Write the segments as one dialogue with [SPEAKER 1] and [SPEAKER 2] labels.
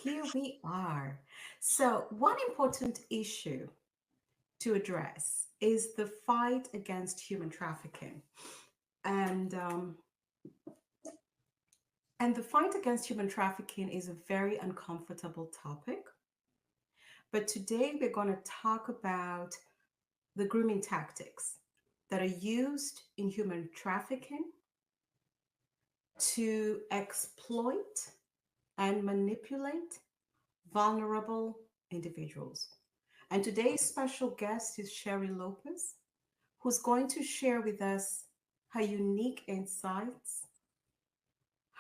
[SPEAKER 1] Here we are. So, one important issue to address is the fight against human trafficking. And and the fight against human trafficking is a very uncomfortable topic. But today we're going to talk about the grooming tactics that are used in human trafficking to exploit and manipulate vulnerable individuals. And today's special guest is Sheri Lopez, who's going to share with us her unique insights,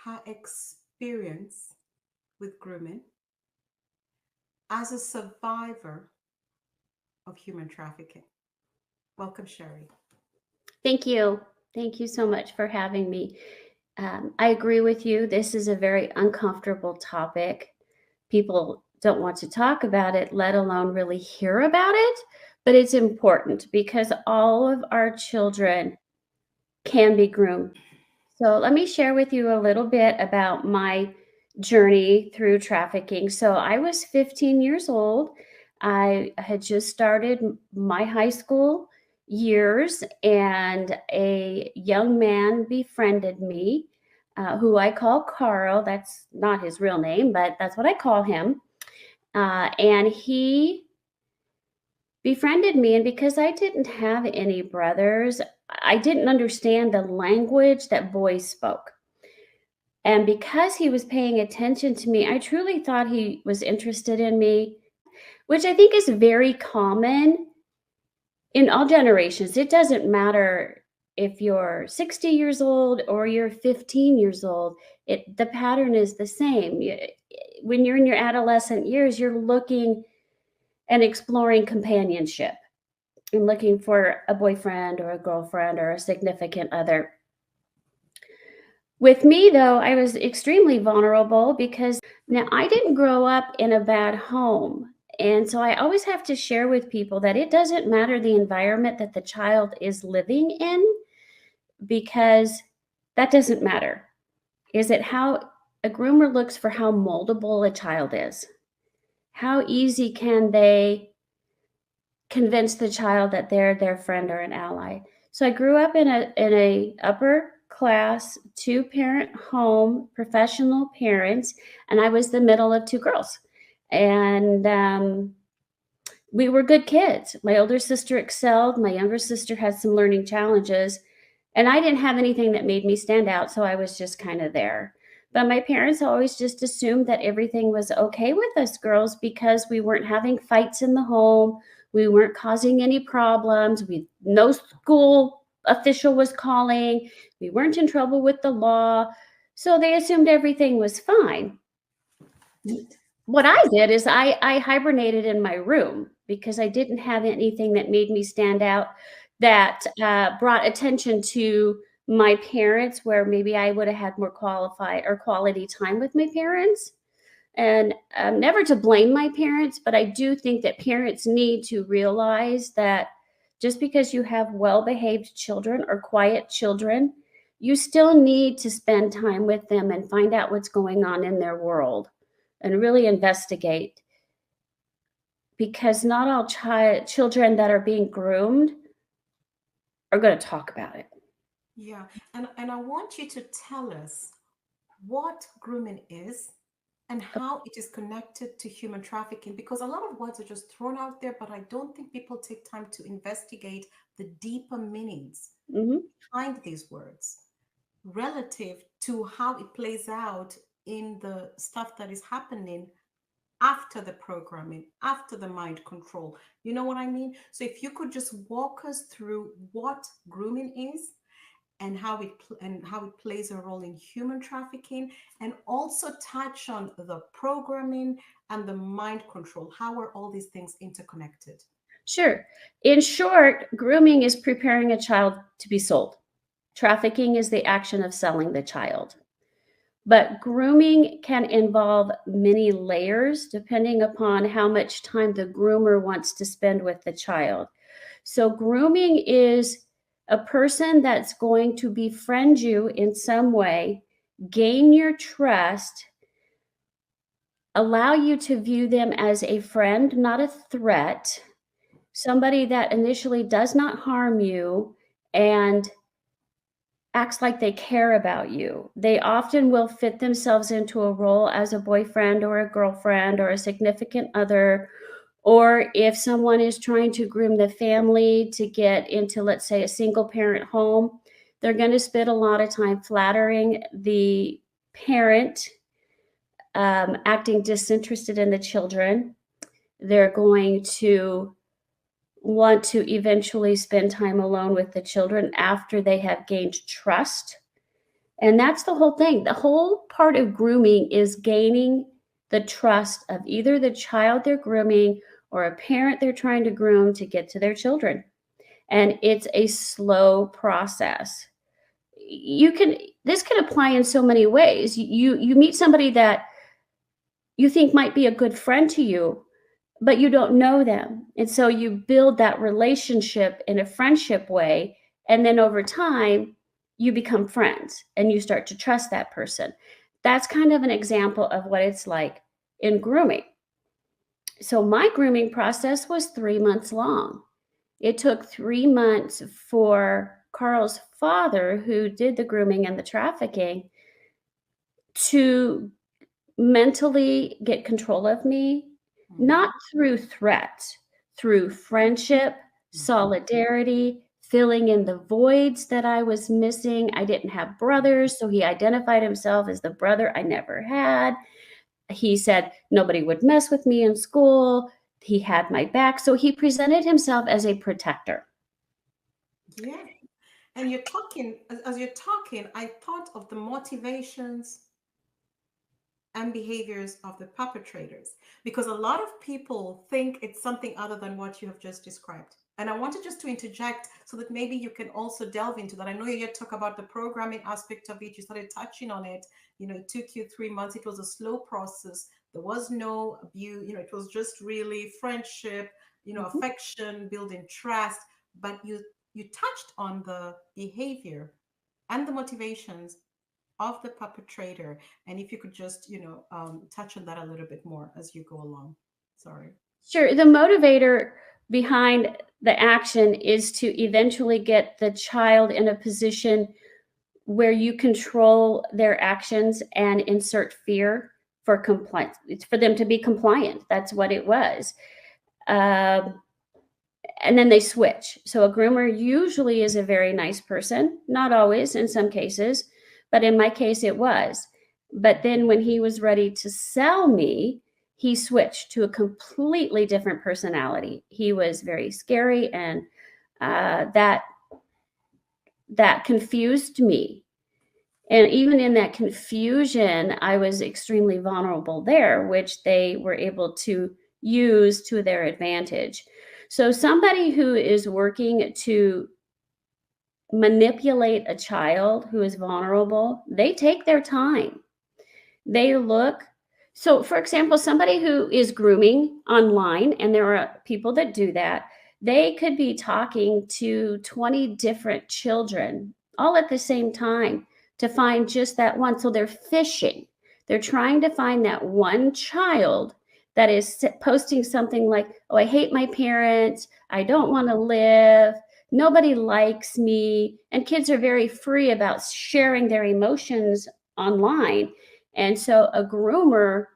[SPEAKER 1] her experience with grooming as a survivor of human trafficking. Welcome, Sheri.
[SPEAKER 2] Thank you. Thank you so much for having me. I agree with you. This is a very uncomfortable topic. People don't want to talk about it, let alone really hear about it. But it's important because all of our children can be groomed. So let me share with you a little bit about my journey through trafficking. So I was 15 years old. I had just started my high school years, and a young man befriended me, who I call Carl. That's not his real name, but that's what I call him. And he befriended me. And because I didn't have any brothers, I didn't understand the language that boys spoke. And because he was paying attention to me, I truly thought he was interested in me, which I think is very common in all generations. It doesn't matter if you're 60 years old or you're 15 years old, the pattern is the same. When you're in your adolescent years, you're looking and exploring companionship and looking for a boyfriend or a girlfriend or a significant other. With me, though, I was extremely vulnerable because now I didn't grow up in a bad home. And so I always have to share with people that it doesn't matter the environment that the child is living in, because that doesn't matter. Is it how a groomer looks for how moldable a child is? How easy can they convince the child that they're their friend or an ally? So I grew up in a upper class, two-parent home, professional parents, and I was the middle of two girls. And we were good kids. My older sister excelled. My younger sister had some learning challenges, and I didn't have anything that made me stand out, so I was just kind of there. But my parents always just assumed that everything was okay with us girls because we weren't having fights in the home. We weren't causing any problems. No school official was calling. We weren't in trouble with the law. So they assumed everything was fine. What I did is I hibernated in my room because I didn't have anything that made me stand out, that brought attention to my parents, where maybe I would have had more qualified or quality time with my parents. And never to blame my parents, but I do think that parents need to realize that just because you have well behaved children or quiet children, you still need to spend time with them and find out what's going on in their world and really investigate, because not all children that are being groomed are going to talk about it.
[SPEAKER 1] Yeah, and I want you to tell us what grooming is and how it is connected to human trafficking, because a lot of words are just thrown out there, but I don't think people take time to investigate the deeper meanings
[SPEAKER 2] Hmm.
[SPEAKER 1] behind these words relative to how it plays out in the stuff that is happening after the programming, after the mind control. You know what I mean? So if you could just walk us through what grooming is and how it plays a role in human trafficking, and also touch on the programming and the mind control. How are all these things interconnected?
[SPEAKER 2] Sure. In short, grooming is preparing a child to be sold. Trafficking is the action of selling the child. But grooming can involve many layers depending upon how much time the groomer wants to spend with the child. So, grooming is a person that's going to befriend you in some way, gain your trust, allow you to view them as a friend, not a threat, somebody that initially does not harm you and acts like they care about you. They often will fit themselves into a role as a boyfriend or a girlfriend or a significant other. Or if someone is trying to groom the family to get into, let's say, a single parent home, they're going to spend a lot of time flattering the parent, acting disinterested in the children. They're going to want to eventually spend time alone with the children after they have gained trust. And that's the whole thing. The whole part of grooming is gaining the trust of either the child they're grooming or a parent they're trying to groom to get to their children. And it's a slow process. This can apply in so many ways. You meet somebody that you think might be a good friend to you, but you don't know them. And so you build that relationship in a friendship way. And then over time, you become friends and you start to trust that person. That's kind of an example of what it's like in grooming. So my grooming process was 3 months long. It took 3 months for Carl's father, who did the grooming and the trafficking, to mentally get control of me, not through threats, through friendship, solidarity, filling in the voids that I was missing. I didn't have brothers, so he identified himself as the brother I never had. He said nobody would mess with me in school. He had my back, so he presented himself as a protector.
[SPEAKER 1] Yeah. And you're talking, as you're talking, I thought of the motivations and behaviors of the perpetrators, because a lot of people think it's something other than what you have just described. And I wanted just to interject so that maybe you can also delve into that. I know you yet talk about the programming aspect of it. You started touching on it. It took you 3 months. It was a slow process. There was no abuse. It was just really friendship,
[SPEAKER 2] Mhm.
[SPEAKER 1] affection, building trust. But you touched on the behavior and the motivations of the perpetrator. And if you could just, touch on that a little bit more as you go along. Sorry.
[SPEAKER 2] Sure. The motivator behind the action is to eventually get the child in a position where you control their actions and insert fear for compliance. It's for them to be compliant. That's what it was. Um, and then they switch. So a groomer usually is a very nice person, not always, in some cases, but in my case, it was. But then when he was ready to sell me, he switched to a completely different personality. He was very scary, and that confused me. And even in that confusion, I was extremely vulnerable there, which they were able to use to their advantage. So, somebody who is working to manipulate a child who is vulnerable, they take their time. They look. So, for example, somebody who is grooming online, and there are people that do that, they could be talking to 20 different children all at the same time to find just that one. So they're fishing. They're trying to find that one child that is posting something like, oh, I hate my parents. I don't want to live. Nobody likes me. And kids are very free about sharing their emotions online. And so a groomer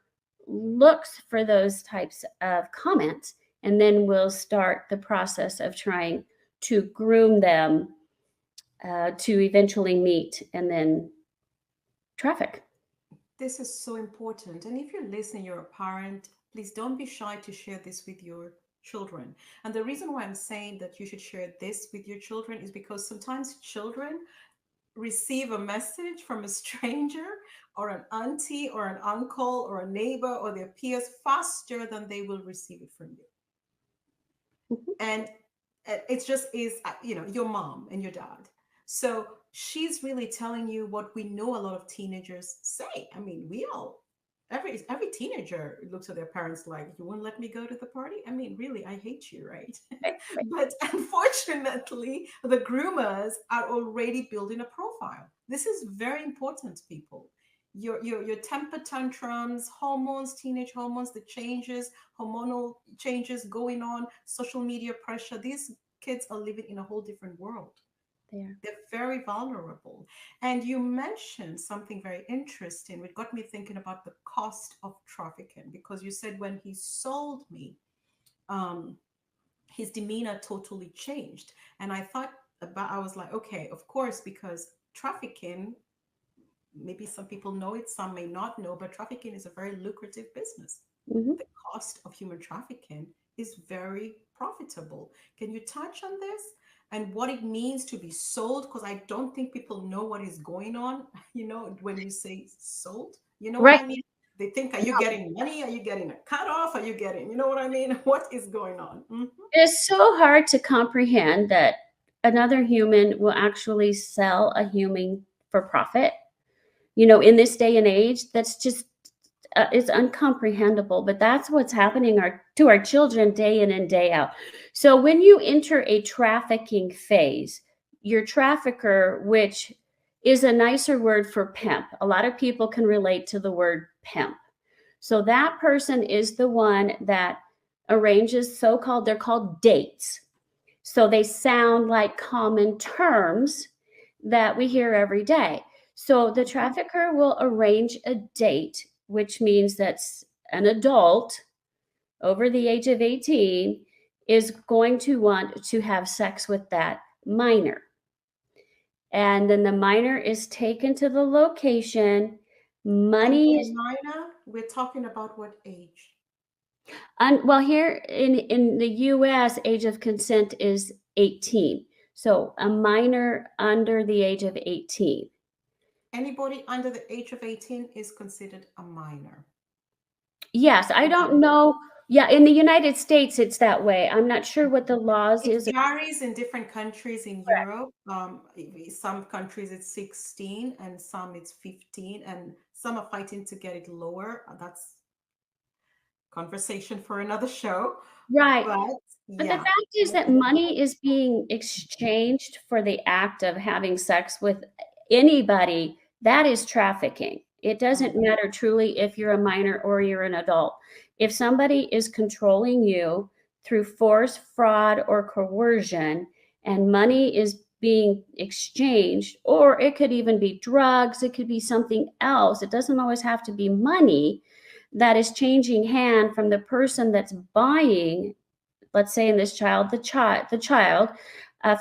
[SPEAKER 2] looks for those types of comments and then will start the process of trying to groom them to eventually meet and then traffic.
[SPEAKER 1] This is so important. And if you're listening, you're a parent, please don't be shy to share this with your children. And the reason why I'm saying that you should share this with your children is because sometimes children receive a message from a stranger or an auntie or an uncle or a neighbor or their peers faster than they will receive it from you.
[SPEAKER 2] Mhm.
[SPEAKER 1] And it just is, your mom and your dad. So she's really telling you what we know a lot of teenagers say. I mean, we all, every teenager looks at their parents like, you won't let me go to the party? I mean, really, I hate you, right?
[SPEAKER 2] Right, right.
[SPEAKER 1] But unfortunately, the groomers are already building a profile. This is very important, people. your temper tantrums, hormones, teenage hormones, the changes, hormonal changes going on, social media pressure. These kids are living in a whole different world.
[SPEAKER 2] There.
[SPEAKER 1] They're very vulnerable. And you mentioned something very interesting, which got me thinking about the cost of trafficking, because you said when he sold me, um, his demeanor totally changed. And I was like, okay, of course, because trafficking, maybe some people know it, some may not know, but trafficking is a very lucrative business.
[SPEAKER 2] Hmm.
[SPEAKER 1] The cost of human trafficking is very profitable. Can you touch on this and what it means to be sold? Because I don't think people know what is going on. When you say sold, you know what
[SPEAKER 2] Right.
[SPEAKER 1] I mean? They think, are you getting money? Are you getting a cut off? Are you getting, you know what I mean? What is going on?
[SPEAKER 2] It's so hard to comprehend that another human will actually sell a human for profit. In this day and age, that's just it's uncomprehendable. But that's what's happening to our children day in and day out. So when you enter a trafficking phase, your trafficker, which is a nicer word for pimp, a lot of people can relate to the word pimp. So that person is the one that arranges so-called, they're called dates. So they sound like common terms that we hear every day. So the
[SPEAKER 1] Mhm.
[SPEAKER 2] trafficker will arrange a date, which means that an adult over the age of 18 is going to want to have sex with that minor. And then the minor is taken to the location.
[SPEAKER 1] And
[SPEAKER 2] Money
[SPEAKER 1] by
[SPEAKER 2] is
[SPEAKER 1] minor, we're talking about what age?
[SPEAKER 2] well, here in the US, age of consent is 18. So a minor under the age of 18.
[SPEAKER 1] Anybody under the age of 18 is considered a minor.
[SPEAKER 2] Yes, I don't know. Yeah, in the United States, it's that way. I'm not sure what the laws
[SPEAKER 1] It
[SPEAKER 2] is.
[SPEAKER 1] varies in different countries in Europe. Some countries it's 16 and some it's 15, and some are fighting to get it lower. That's conversation for another show.
[SPEAKER 2] Right.
[SPEAKER 1] But
[SPEAKER 2] But the
[SPEAKER 1] yeah,
[SPEAKER 2] fact is that money is being exchanged for the act of having sex with anybody. That is trafficking. It doesn't
[SPEAKER 1] Mhm.
[SPEAKER 2] matter truly if you're a minor or you're an adult. If somebody is controlling you through force, fraud, or coercion, and money is being exchanged, or it could even be drugs, it could be something else. It doesn't always have to be money that is changing hand from the person that's buying, let's say in this child, the child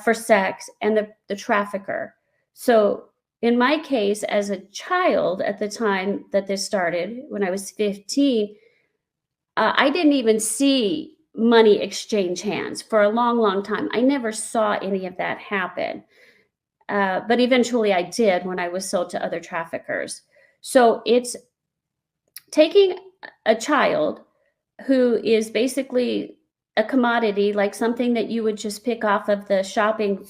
[SPEAKER 2] for sex, and the trafficker. So in my case, as a child at the time that this started, when I was 15, I didn't even see money exchange hands for a long, long time. I never saw any of that happen. But eventually I did when I was sold to other traffickers. So it's taking a child who is basically a commodity, like something that you would just pick off of the shopping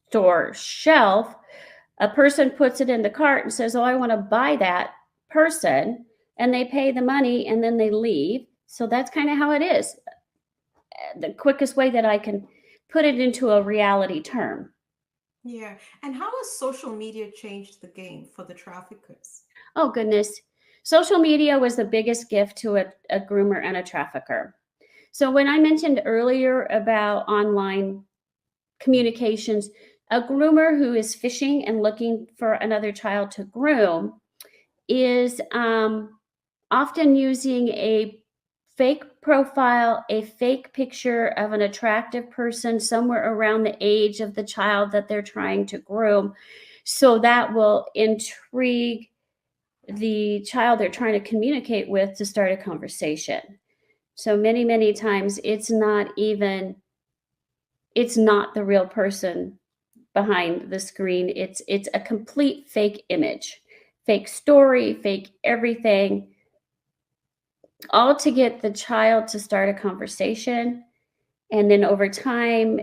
[SPEAKER 2] store shelf. A person puts it in the cart and says, "Oh, I want to buy that person." And they pay the money and then they leave. So that's kind of how it is. The quickest way that I can put it into a reality term.
[SPEAKER 1] Yeah. And how has social media changed the game for the traffickers?
[SPEAKER 2] Oh, goodness. Social media was the biggest gift to a groomer and a trafficker. So, when I mentioned earlier about online communications, a groomer who is fishing and looking for another child to groom is often using a fake profile, a fake picture of an attractive person somewhere around the age of the child that they're trying to groom. So that will intrigue the child they're trying to communicate with to start a conversation. So many, many times it's not the real person behind the screen. It's a complete fake image, fake story, fake everything, all to get the child to start a conversation. And then over time,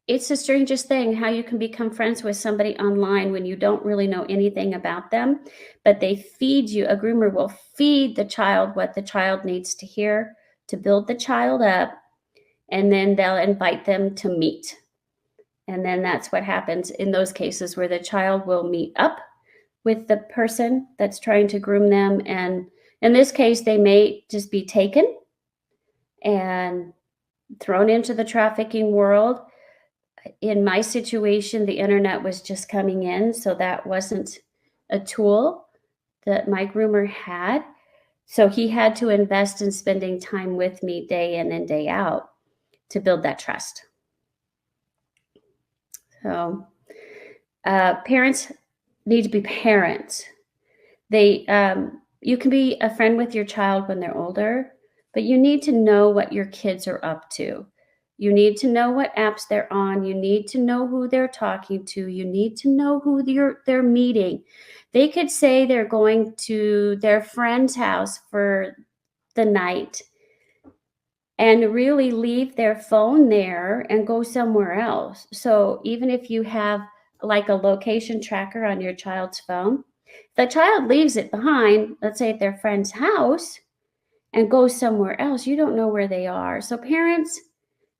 [SPEAKER 2] it's the strangest thing how you can become friends with somebody online when you don't really know anything about them, but they feed you. A groomer will feed the child what the child needs to hear to build the child up, and then they'll invite them to meet. And then that's what happens in those cases where the child will meet up with the person that's trying to groom them. And in this case, they may just be taken and thrown into the trafficking world. In my situation, the internet was just coming in, so that wasn't a tool that my groomer had. So he had to invest in spending time with me day in and day out to build that trust. So parents need to be parents. You can be a friend with your child when they're older, but you need to know what your kids are up to. You need to know what apps they're on. You need to know who they're talking to. You need to know who they're meeting. They could say they're going to their friend's house for the night and really leave their phone there and go somewhere else. So even if you have like a location tracker on your child's phone, the child leaves it behind, let's say at their friend's house, and goes somewhere else, you don't know where they are. So parents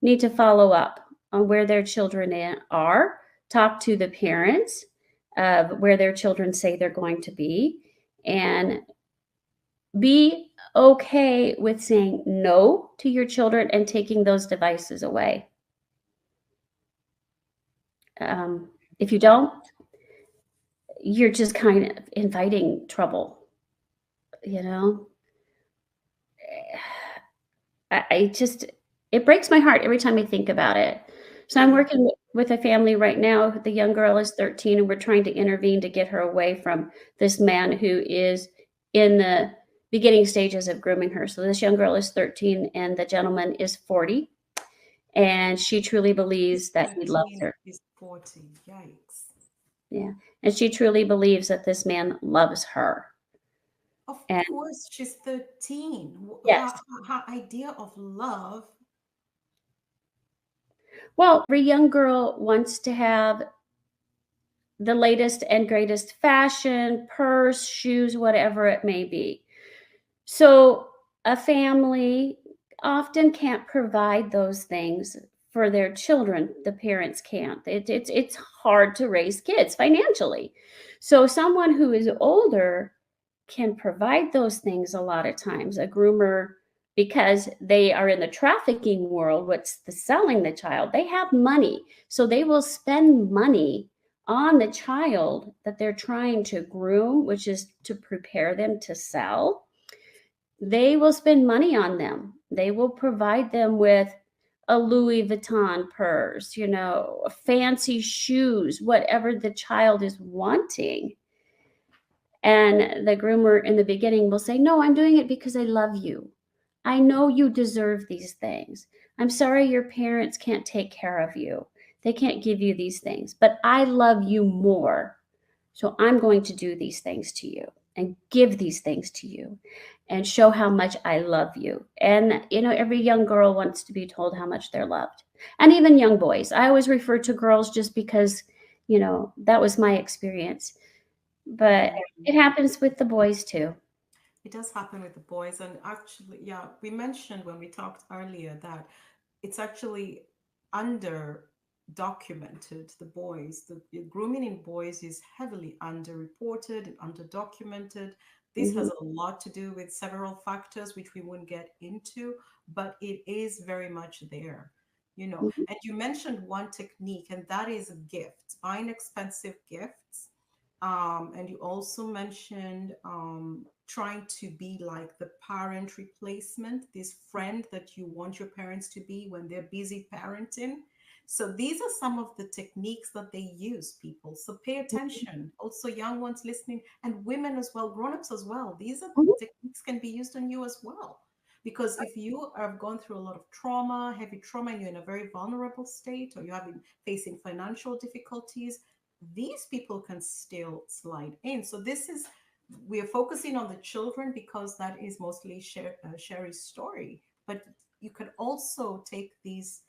[SPEAKER 2] need to follow up on where their children are, talk to the parents of where their children say they're going to be, and be okay with saying no to your children and taking those devices away. If you don't, you're just kind of inviting trouble, you know? I just, it breaks my heart every time I think about it. So I'm working with a family right now. The young girl is 13, and we're trying to intervene to get her away from this man who is in the beginning stages of grooming her. So this young girl is 13, and the gentleman is 40, and she truly believes
[SPEAKER 1] He's
[SPEAKER 2] that he loves
[SPEAKER 1] 13,
[SPEAKER 2] her.
[SPEAKER 1] he's 40. Yikes.
[SPEAKER 2] Yeah, and she truly believes that this man loves her.
[SPEAKER 1] Of
[SPEAKER 2] And
[SPEAKER 1] course, she's 13.
[SPEAKER 2] yes,
[SPEAKER 1] Her idea of love.
[SPEAKER 2] well, every young girl wants to have the latest and greatest fashion, purse, shoes, whatever it may be. So a family often can't provide those things for their children. The parents can't. It's hard to raise kids financially. So someone who is older can provide those things a lot of times. A groomer, because they are in the trafficking world, what's the selling the child, they have money. So they will spend money on the child that they're trying to groom, which is to prepare them to sell. They will spend money on them. They will provide them with a Louis Vuitton purse, fancy shoes, whatever the child is wanting. And the groomer in the beginning will say, "No, I'm doing it because I love you. I know you deserve these things. I'm sorry your parents can't take care of you. They can't give you these things, but I love you more. So I'm going to do these things to you and give these things to you and show how much I love you." And, every young girl wants to be told how much they're loved. And even young boys. I always refer to girls just because, that was my experience. But
[SPEAKER 1] Mhm.
[SPEAKER 2] it happens with the boys too.
[SPEAKER 1] It does happen with the boys. And actually, yeah, we mentioned when we talked earlier that it's actually under documented, the boys. The grooming in boys is heavily underreported and underdocumented. This has
[SPEAKER 2] Mhm,
[SPEAKER 1] a lot to do with several factors, which we won't get into, but it is very much there.
[SPEAKER 2] mhm,
[SPEAKER 1] And you mentioned one technique, and that is gifts, buying expensive gifts. And you also mentioned trying to be like the parent replacement, this friend that you want your parents to be when they're busy parenting. So these are some of the techniques that they use, people. So pay attention. Also, young ones listening, and women as well, grown-ups as well. These are
[SPEAKER 2] mhm,
[SPEAKER 1] techniques can be used on you as well. Because if you have gone through a lot of trauma, heavy trauma, and you're in a very vulnerable state, or you have been facing financial difficulties, these people can still slide in. So this is we are focusing on the children because that is mostly Sheri's story. But you could also take this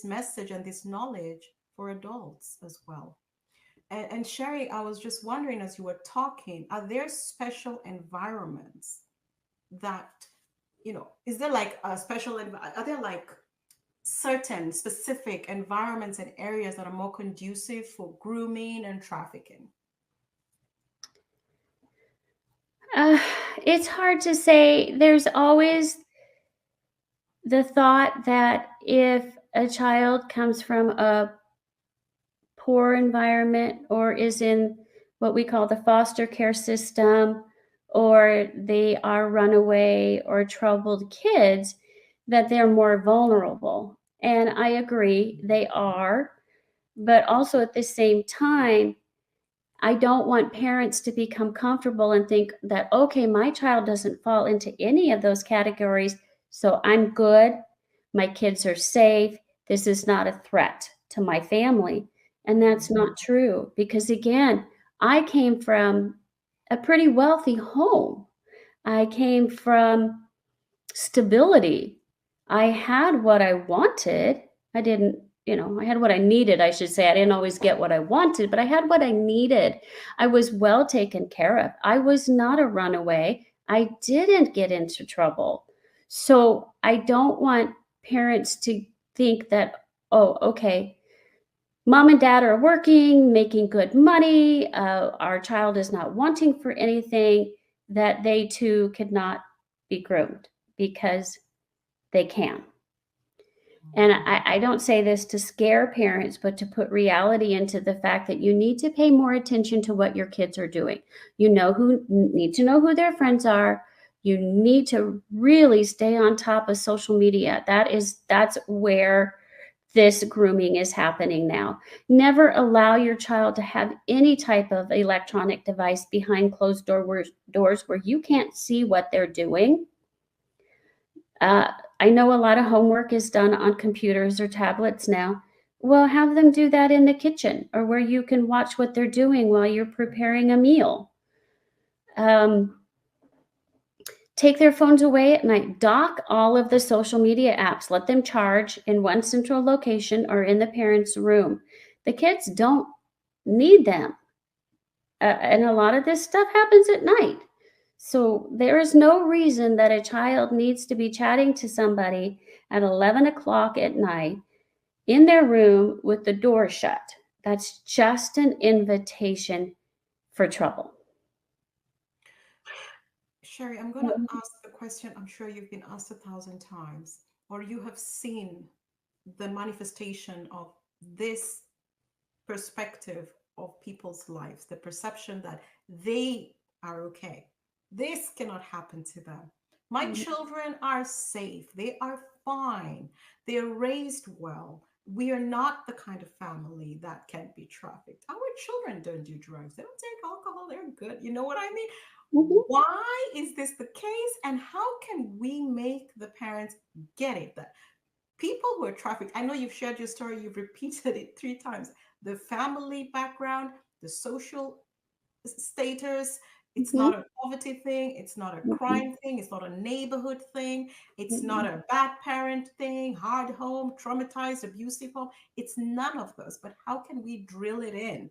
[SPEAKER 1] message and this knowledge for adults as well. And Sheri, I was just wondering as you were talking, are there special environments that is there like a are there like certain specific environments and areas that are more conducive for grooming and trafficking?
[SPEAKER 2] Uh, it's hard to say. There's always the thought that if a child comes from a poor environment or is in what we call the foster care system, or they are runaway or troubled kids, that they're more vulnerable. And I agree, they are. But also at the same time, I don't want parents to become comfortable and think that, okay, my child doesn't fall into any of those categories, so I'm good. My kids are safe. This is not a threat to my family. And that's not true because, again, I came from a pretty wealthy home. I came from stability. I had what I wanted. I didn't, I had what I needed, I should say. I didn't always get what I wanted, but I had what I needed. I was well taken care of. I was not a runaway. I didn't get into trouble. So I don't want parents to think that, oh, okay, mom and dad are working, making good money, our child is not wanting for anything, that they too could not be groomed because they can. And I don't say this to scare parents, but to put reality into the fact that you need to pay more attention to what your kids are doing. You need to know who their friends are. You need to really stay on top of social media. That's where this grooming is happening now. Never allow your child to have any type of electronic device behind closed doors where you can't see what they're doing. I know a lot of homework is done on computers or tablets now. Well, have them do that in the kitchen or where you can watch what they're doing while you're preparing a meal. Take their phones away at night. Dock all of the social media apps. Let them charge in one central location or in the parents' room. The kids don't need them. And a lot of this stuff happens at night. So there is no reason that a child needs to be chatting to somebody at 11 o'clock at night in their room with the door shut. That's just an invitation for trouble.
[SPEAKER 1] Sheri, I'm going to ask the question I'm sure you've been asked 1,000 times, or you have seen the manifestation of this perspective of people's lives, the perception that they are okay. This cannot happen to them. My children are safe. They are fine. They are raised well. We are not the kind of family that can be trafficked. Our children don't do drugs. They don't take alcohol. They're good. You know what I mean?
[SPEAKER 2] Mhm.
[SPEAKER 1] Why is this the case? And how can we make the parents get it? That people who are trafficked, I know you've shared your story, you've repeated it 3 times. The family background, the social status, it's
[SPEAKER 2] Mhm.
[SPEAKER 1] not a poverty thing, it's not a
[SPEAKER 2] Mhm.
[SPEAKER 1] crime thing, it's not a neighborhood thing, it's not
[SPEAKER 2] Mhm.
[SPEAKER 1] a bad parent thing, hard home, traumatized, abusive home. It's none of those. But how can we drill it in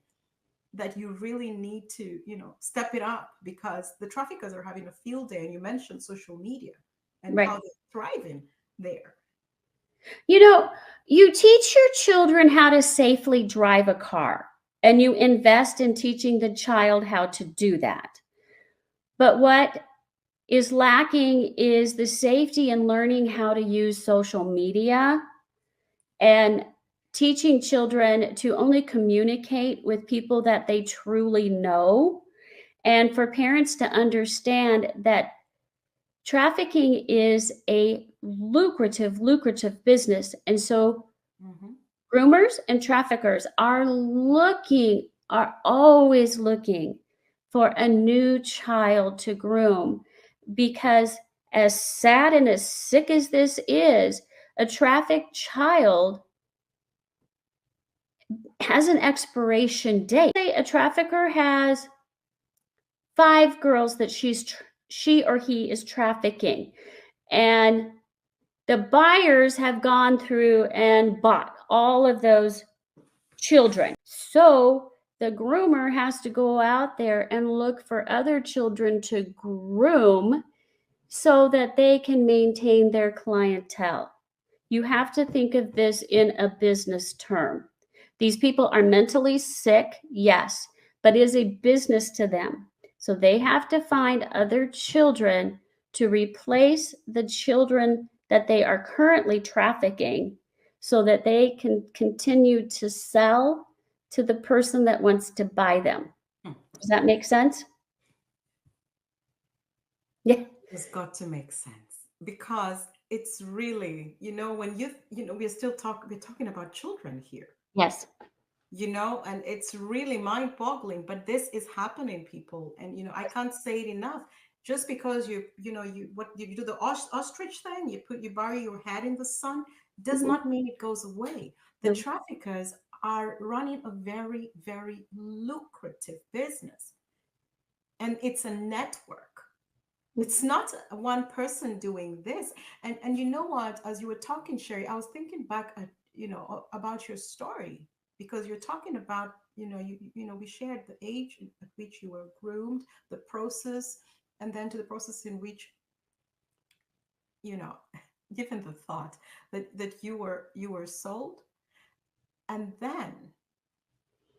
[SPEAKER 1] that you really need to, step it up because the traffickers are having a field day? And you mentioned social media and how
[SPEAKER 2] Right.
[SPEAKER 1] they're thriving there.
[SPEAKER 2] You know, you teach your children how to safely drive a car and you invest in teaching the child how to do that. But what is lacking is the safety in learning how to use social media and teaching children to only communicate with people that they truly know, and for parents to understand that trafficking is a lucrative business. And so
[SPEAKER 1] Mhm.
[SPEAKER 2] groomers and traffickers are always looking for a new child to groom because, as sad and as sick as this is, a trafficked child has an expiration date. Say a trafficker has 5 girls that she or he is trafficking, and the buyers have gone through and bought all of those children. So the groomer has to go out there and look for other children to groom so that they can maintain their clientele. You have to think of this in a business term. These people are mentally sick, yes, but it is a business to them. So they have to find other children to replace the children that they are currently trafficking so that they can continue to sell to the person that wants to buy them. Does that make sense? Yeah.
[SPEAKER 1] It's got to make sense because it's really, when we're talking about children here,
[SPEAKER 2] Yes.
[SPEAKER 1] and it's really mind-boggling, but this is happening, people. And I can't say it enough. Just because you do the ostrich thing, you bury your head in the sun, does
[SPEAKER 2] Mhm.
[SPEAKER 1] not mean it goes away. The
[SPEAKER 2] No.
[SPEAKER 1] traffickers are running a very, very lucrative business, and it's a network. It's not one person doing this. And you know what, as you were talking, Sheri, I was thinking back at about your story, because you're talking about we shared the age at which you were groomed, the process, and then to the process in which you know given the thought that you were sold, and then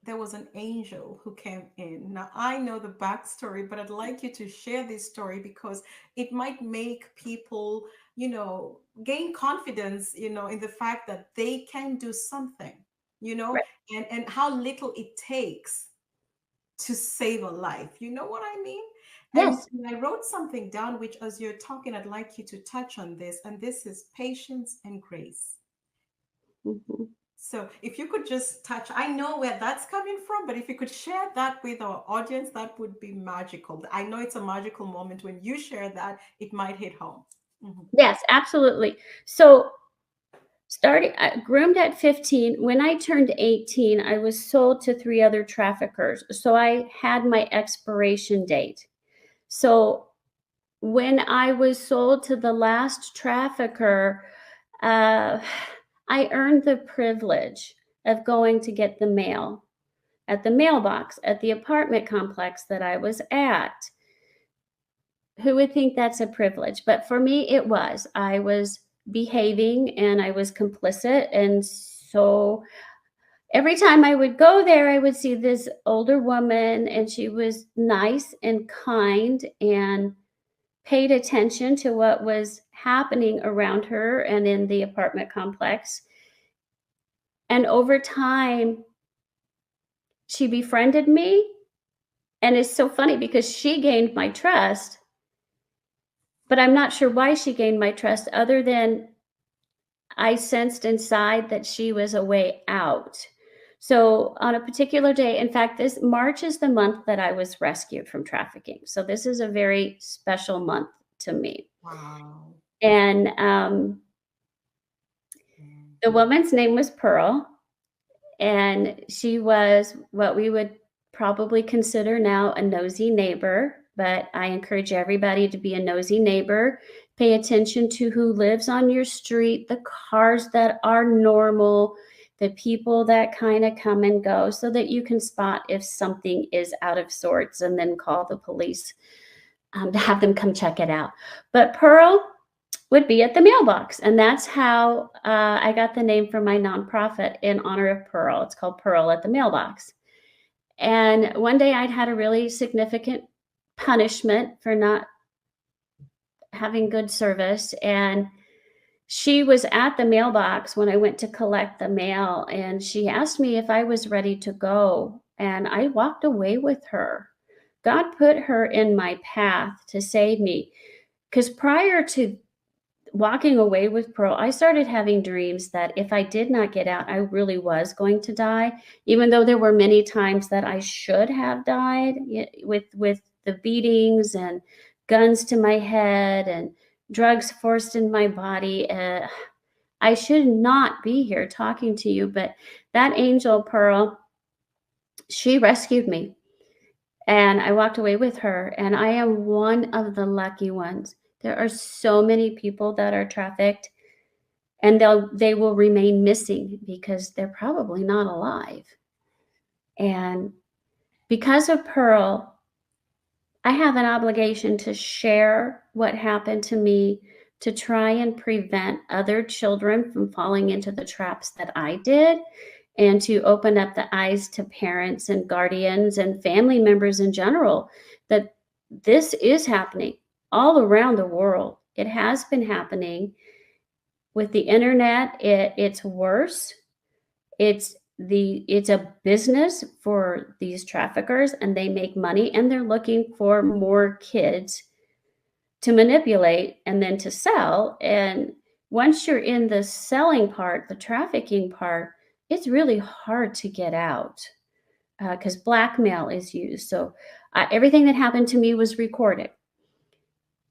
[SPEAKER 1] there was an angel who came in. Now, I know the backstory, but I'd like you to share this story because it might make people, gain confidence, in the fact that they can do something, you know,
[SPEAKER 2] Right.
[SPEAKER 1] and how little it takes to save a life. You know what I mean? And
[SPEAKER 2] Yes.
[SPEAKER 1] I wrote something down, which, as you're talking, I'd like you to touch on this. And this is patience and grace.
[SPEAKER 2] Mhm.
[SPEAKER 1] So if you could just touch, I know where that's coming from, but if you could share that with our audience, that would be magical. I know it's a magical moment when you share that, it might hit home. Mhm.
[SPEAKER 2] Yes, absolutely. So starting groomed at 15, when I turned 18, I was sold to 3 other traffickers. So I had my expiration date. So when I was sold to the last trafficker, uh, I earned the privilege of going to get the mail at the mailbox at the apartment complex that I was at. Who would think that's a privilege? But for me, it was. I was behaving and I was complicit. And so every time I would go there, I would see this older woman, and she was nice and kind and paid attention to what was happening around her and in the apartment complex. And over time, she befriended me. And it's so funny because she gained my trust, but I'm not sure why she gained my trust other than I sensed inside that she was a way out. So on a particular day, in fact, this March is the month that I was rescued from trafficking. So this is a very special month to me.
[SPEAKER 1] Wow.
[SPEAKER 2] And
[SPEAKER 1] Mm.
[SPEAKER 2] the woman's name was Pearl, and she was what we would probably consider now a nosy neighbor. But I encourage everybody to be a nosy neighbor. Pay attention to who lives on your street, the cars that are normal, the people that kind of come and go, so that you can spot if something is out of sorts and then call the police to have them come check it out. But Pearl would be at the mailbox. And that's how I got the name for my nonprofit in honor of Pearl. It's called Pearl at the Mailbox. And one day I'd had a really significant punishment for not having good service. And she was at the mailbox when I went to collect the mail. And she asked me if I was ready to go. And I walked away with her. God put her in my path to save me. Because prior to walking away with Pearl, I started having dreams that if I did not get out, I really was going to die, even though there were many times that I should have died with the beatings and guns to my head and drugs forced in my body. I should not be here talking to you, but that angel Pearl, she rescued me. And I walked away with her, and I am one of the lucky ones. There are so many people that are trafficked, and they will remain missing because they're probably not alive. And because of Pearl, I have an obligation to share what happened to me to try and prevent other children from falling into the traps that I did, and to open up the eyes to parents and guardians and family members in general that this is happening all around the world. It has been happening with the internet. It's worse. It's a business for these traffickers, and they make money, and they're looking for more kids to manipulate and then to sell. And once you're in the selling part, the trafficking part, it's really hard to get out because blackmail is used. So everything that happened to me was recorded.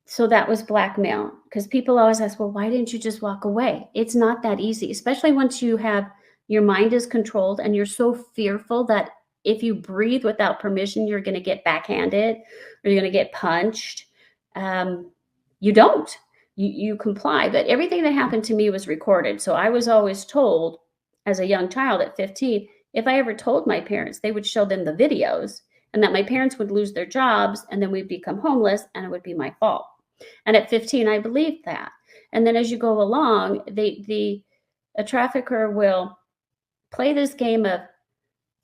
[SPEAKER 2] So that was blackmail, because people always ask, well, why didn't you just walk away? It's not that easy, especially once you have your mind is controlled and you're so fearful that if you breathe without permission, you're going to get backhanded or you're going to get punched. Um, you don't. You comply. But everything that happened to me was recorded. So I was always told as a young child at 15, if I ever told my parents, they would show them the videos and that my parents would lose their jobs and then we'd become homeless and it would be my fault. And at 15, I believed that. And then as you go along, a trafficker will play this game of,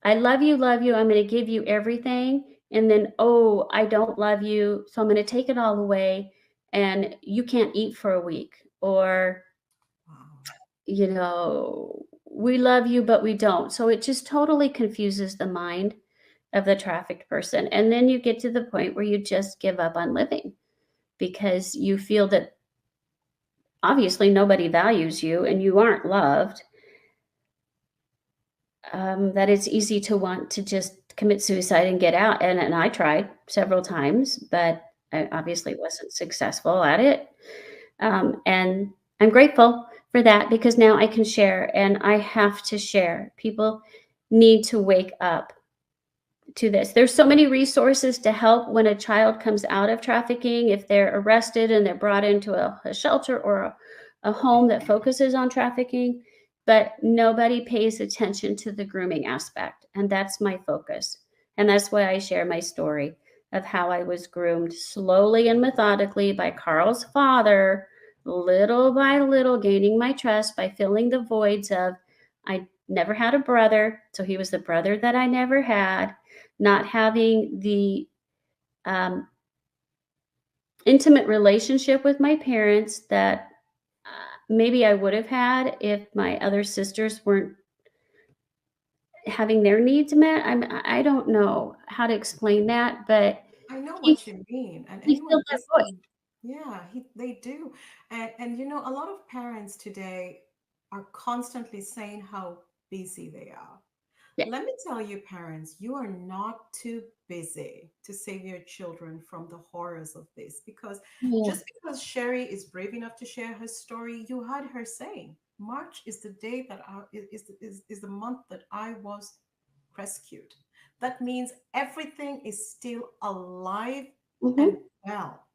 [SPEAKER 2] I love you, I'm going to give you everything. And then, oh, I don't love you, so I'm going to take it all away and you can't eat for a week. Or,
[SPEAKER 1] Wow.
[SPEAKER 2] we love you, but we don't. So it just totally confuses the mind of the trafficked person. And then you get to the point where you just give up on living because you feel that obviously nobody values you and you aren't loved, that it's easy to want to just commit suicide and get out. And I tried several times, but I obviously wasn't successful at it. And I'm grateful for that because now I can share and I have to share. People need to wake up to this. There's so many resources to help when a child comes out of trafficking. If they're arrested and they're brought into a shelter or a home that focuses on trafficking, but nobody pays attention to the grooming aspect. And that's my focus. And that's why I share my story of how I was groomed slowly and methodically by Carl's father, little by little, gaining my trust by filling the voids of, I never had a brother. So he was the brother that I never had, not having the um, intimate relationship with my parents that maybe I would have had if my other sisters weren't having their needs met. I don't know how to explain that, but
[SPEAKER 1] I know
[SPEAKER 2] he
[SPEAKER 1] what you mean, and
[SPEAKER 2] he filled
[SPEAKER 1] anyone
[SPEAKER 2] that void.
[SPEAKER 1] listening, yeah, they do, and a lot of parents today are constantly saying how busy they are.
[SPEAKER 2] Yeah.
[SPEAKER 1] Let me tell you, parents, you are not too busy to save your children from the horrors of this. Because
[SPEAKER 2] Yeah.
[SPEAKER 1] just because Sheri is brave enough to share her story, you heard her saying, March is the day that is the month that I was rescued. That means everything is still alive and
[SPEAKER 2] Mm-hmm.
[SPEAKER 1] well.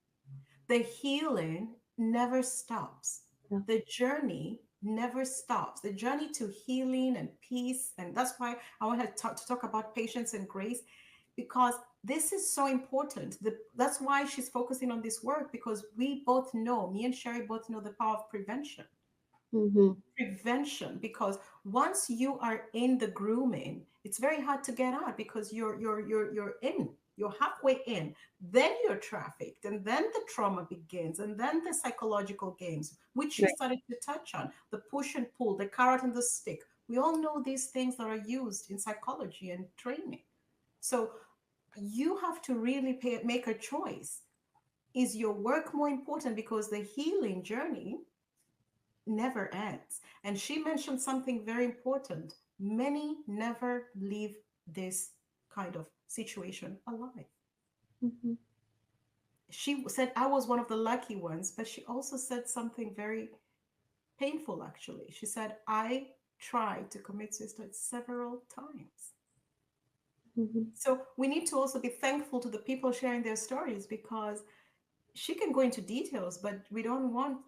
[SPEAKER 1] The healing never stops.
[SPEAKER 2] Yeah.
[SPEAKER 1] The journey never stops. The journey to healing and peace. And that's why I want to talk about patience and grace, because this is so important. That's why she's focusing on this work, because we both know, me and Sheri both know the power of prevention.
[SPEAKER 2] Mm-hmm.
[SPEAKER 1] Because once you are in the grooming, it's very hard to get out, because you're halfway in, then you're trafficked, and then the trauma begins, and then the psychological games, which she
[SPEAKER 2] Right.
[SPEAKER 1] started to touch on, the push and pull, the carrot and the stick. We all know these things that are used in psychology and training. So you have to really make a choice. Is your work more important? Because the healing journey never ends. And she mentioned something very important. Many never leave this kind of situation alive.
[SPEAKER 2] Mm-hmm.
[SPEAKER 1] She said, I was one of the lucky ones, but she also said something very painful, actually. She said, I tried to commit suicide several times.
[SPEAKER 2] Mm-hmm.
[SPEAKER 1] So we need to also be thankful to the people sharing their stories, because she can go into details, but we don't want,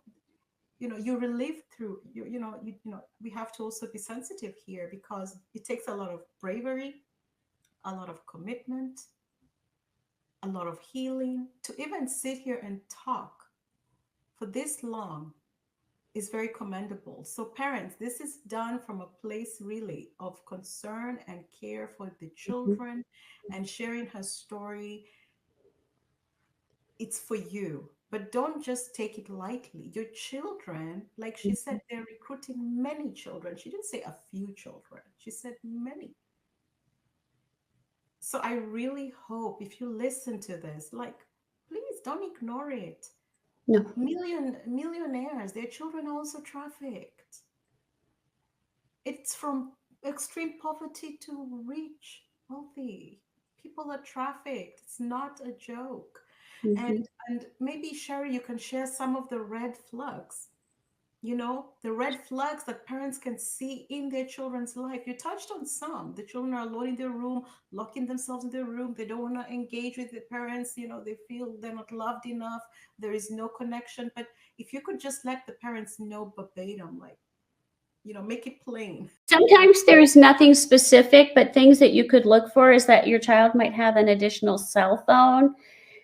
[SPEAKER 1] you relive through we have to also be sensitive here, because it takes a lot of bravery, a lot of commitment, a lot of healing to even sit here and talk for this long. Is very commendable. So parents, this is done from a place really of concern and care for the
[SPEAKER 2] Mm-hmm.
[SPEAKER 1] children, and sharing her story it's for you, but don't just take it lightly. Your children, like she said, they're recruiting many children. She didn't say a few children, she said many. So I really hope if you listen to this, like, please don't ignore it.
[SPEAKER 2] No.
[SPEAKER 1] Millionaires, their children are also trafficked. It's from extreme poverty to rich, wealthy. People are trafficked. It's not a joke.
[SPEAKER 2] Mm-hmm.
[SPEAKER 1] And maybe Sherry, you can share some of the red flags. The red flags that parents can see in their children's life. You touched on some. The children are alone in their room, locking themselves in their room. They don't want to engage with their parents. They feel they're not loved enough. There is no connection. But if you could just let the parents know verbatim, like, make it plain.
[SPEAKER 2] Sometimes there's nothing specific, but things that you could look for is that your child might have an additional cell phone.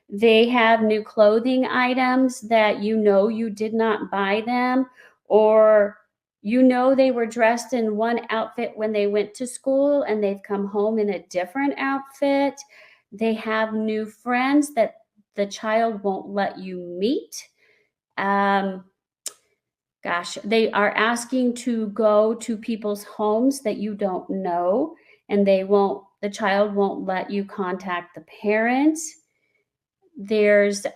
[SPEAKER 2] They have new clothing items that you did not buy them, or they were dressed in one outfit when they went to school and they've come home in a different outfit. They have new friends that the child won't let you meet. Um, Gosh, they are asking to go to people's homes that you don't know, and the child won't let you contact the parents. There's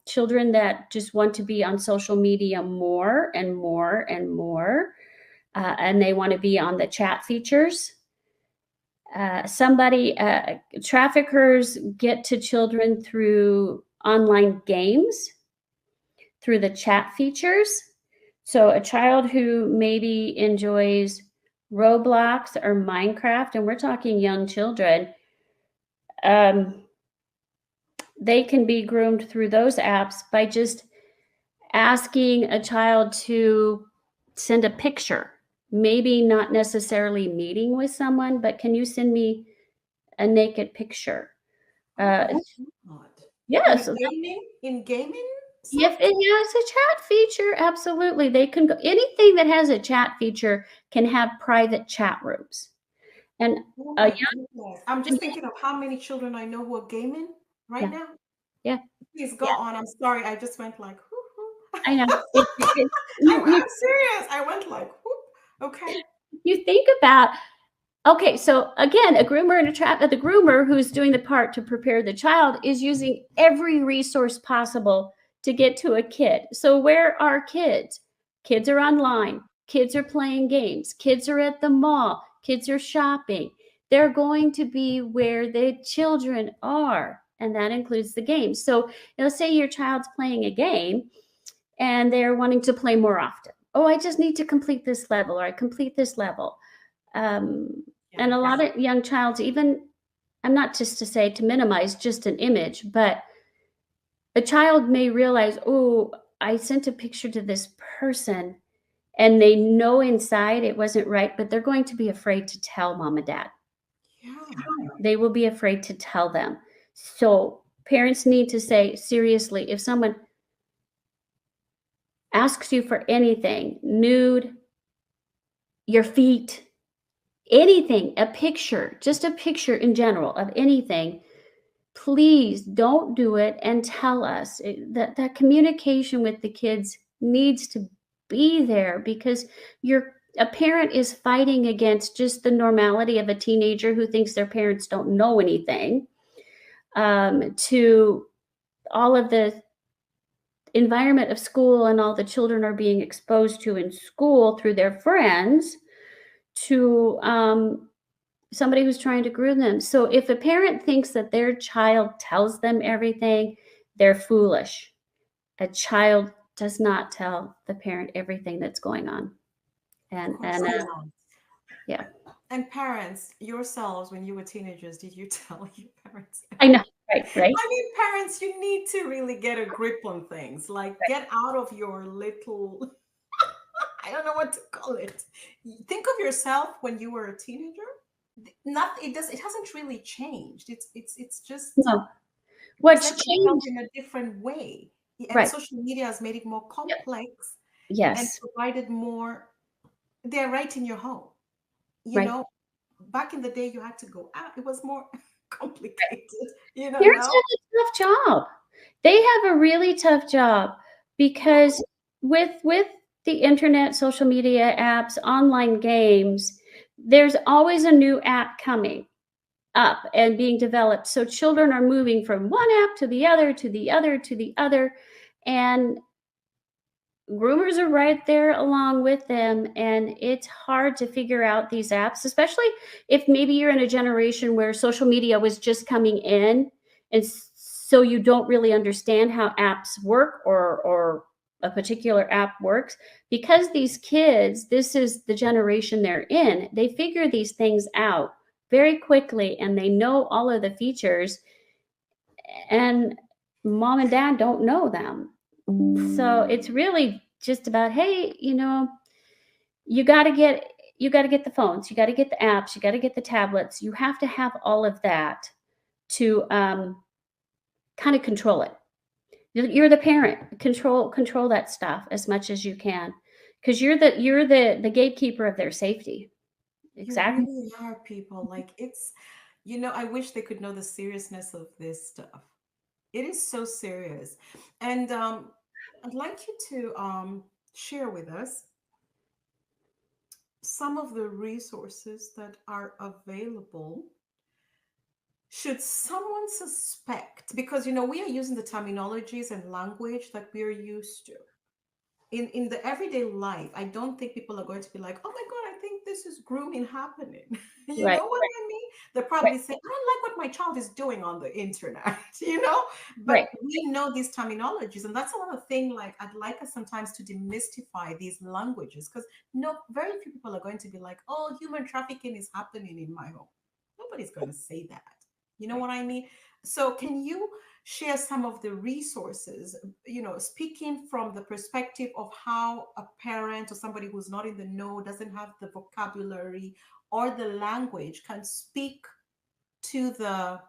[SPEAKER 2] children that just want to be on social media more and more and more, and they want to be on the chat features. Traffickers get to children through online games, through the chat features. So a child who maybe enjoys Roblox or Minecraft, and we're talking young children, um, they can be groomed through those apps by just asking a child to send a picture. Maybe not necessarily meeting with someone, but can you send me a naked picture?
[SPEAKER 1] Oh
[SPEAKER 2] Uh,
[SPEAKER 1] my God.
[SPEAKER 2] yes,
[SPEAKER 1] In gaming
[SPEAKER 2] if
[SPEAKER 1] stuff?
[SPEAKER 2] it has a chat feature, absolutely. They can go, anything that has a chat feature can have private chat rooms. And
[SPEAKER 1] Oh
[SPEAKER 2] a
[SPEAKER 1] my goodness. I'm just thinking of how many children I know who are gaming right
[SPEAKER 2] yeah,
[SPEAKER 1] now.
[SPEAKER 2] yeah,
[SPEAKER 1] Please go
[SPEAKER 2] yeah,
[SPEAKER 1] on. I'm sorry. I just went like, whoo,
[SPEAKER 2] I know.
[SPEAKER 1] whoo.
[SPEAKER 2] You, you,
[SPEAKER 1] I'm serious. I went like, whoop. Okay.
[SPEAKER 2] you think about, okay, so again, the groomer who's doing the part to prepare the child is using every resource possible to get to a kid. So where are kids? Kids are online. Kids are playing games. Kids are at the mall. Kids are shopping. They're going to be where the children are, and that includes the games. So, say your child's playing a game and they're wanting to play more often. Oh, I just need to complete this level, or I complete this level. Um, and a lot
[SPEAKER 1] Yes.
[SPEAKER 2] of young childs, even, I'm not just to say to minimize just an image, but a child may realize, oh, I sent a picture to this person, and they know inside it wasn't right, but they're going to be afraid to tell mom and dad.
[SPEAKER 1] Yeah.
[SPEAKER 2] They will be afraid to tell them. So parents need to say, seriously, if someone asks you for anything, nude, your feet, anything, a picture, just a picture in general of anything, please don't do it and tell us. That communication with the kids needs to be there, because a parent is fighting against just the normality of a teenager who thinks their parents don't know anything, to all of the environment of school and all the children are being exposed to in school through their friends, to somebody who's trying to groom them. So if a parent thinks that their child tells them everything, they're foolish. A child does not tell the parent everything that's going on.
[SPEAKER 1] Of
[SPEAKER 2] And
[SPEAKER 1] course not.
[SPEAKER 2] yeah,
[SPEAKER 1] And parents, yourselves, when you were teenagers, did you tell your parents
[SPEAKER 2] I know,
[SPEAKER 1] everything?
[SPEAKER 2] right, right,
[SPEAKER 1] I mean, parents, you need to really get a grip on things. Like, get out of your little, I don't know what to call it. Think of yourself when you were a teenager. It hasn't really changed. It's just
[SPEAKER 2] no. What's
[SPEAKER 1] present itself
[SPEAKER 2] changed?
[SPEAKER 1] in a different way. And
[SPEAKER 2] Right.
[SPEAKER 1] social media has made it more
[SPEAKER 2] Yep.
[SPEAKER 1] complex and
[SPEAKER 2] Yes.
[SPEAKER 1] provided more. They're right in your home. You
[SPEAKER 2] Right.
[SPEAKER 1] know, back in the day, you had to go out. It was more
[SPEAKER 2] Right.
[SPEAKER 1] complicated.
[SPEAKER 2] Parents
[SPEAKER 1] Now.
[SPEAKER 2] have a tough job. They have a really tough job because with the internet, social media apps, online games, there's always a new app coming up and being developed. So children are moving from one app to the other, to the other, to the other. And groomers are right there along with them. And it's hard to figure out these apps, especially if maybe you're in a generation where social media was just coming in. And so you don't really understand how apps work, or a particular app works. Because these kids, this is the generation they're in, they figure these things out very quickly and they know all of the features, and mom and dad don't know them. So it's really just about, hey, you got to get the phones, you got to get the apps, you got to get the tablets, you have to have all of that to kind of control it. You're the parent. Control that stuff as much as you can, because you're the gatekeeper of their safety.
[SPEAKER 1] You
[SPEAKER 2] Exactly.
[SPEAKER 1] really are, people. Like, I wish they could know the seriousness of this stuff. It is so serious. And I'd like you to share with us some of the resources that are available should someone suspect, because we are using the terminologies and language that we're used to in the everyday life. I don't think people are going to be like, oh my god, I think this is grooming happening. You
[SPEAKER 2] Right.
[SPEAKER 1] know what I mean? They'll
[SPEAKER 2] Right.
[SPEAKER 1] probably say, I don't like what my child is doing on the internet. But
[SPEAKER 2] Right.
[SPEAKER 1] we know these terminologies, and that's another thing. Like, I'd like us sometimes to demystify these languages, because no, very few people are going to be like, oh, human trafficking is happening in my home. Nobody's going to say that. You know what I mean? So can you share some of the resources, speaking from the perspective of how a parent or somebody who's not in the know, doesn't have the vocabulary or the language, can speak to the,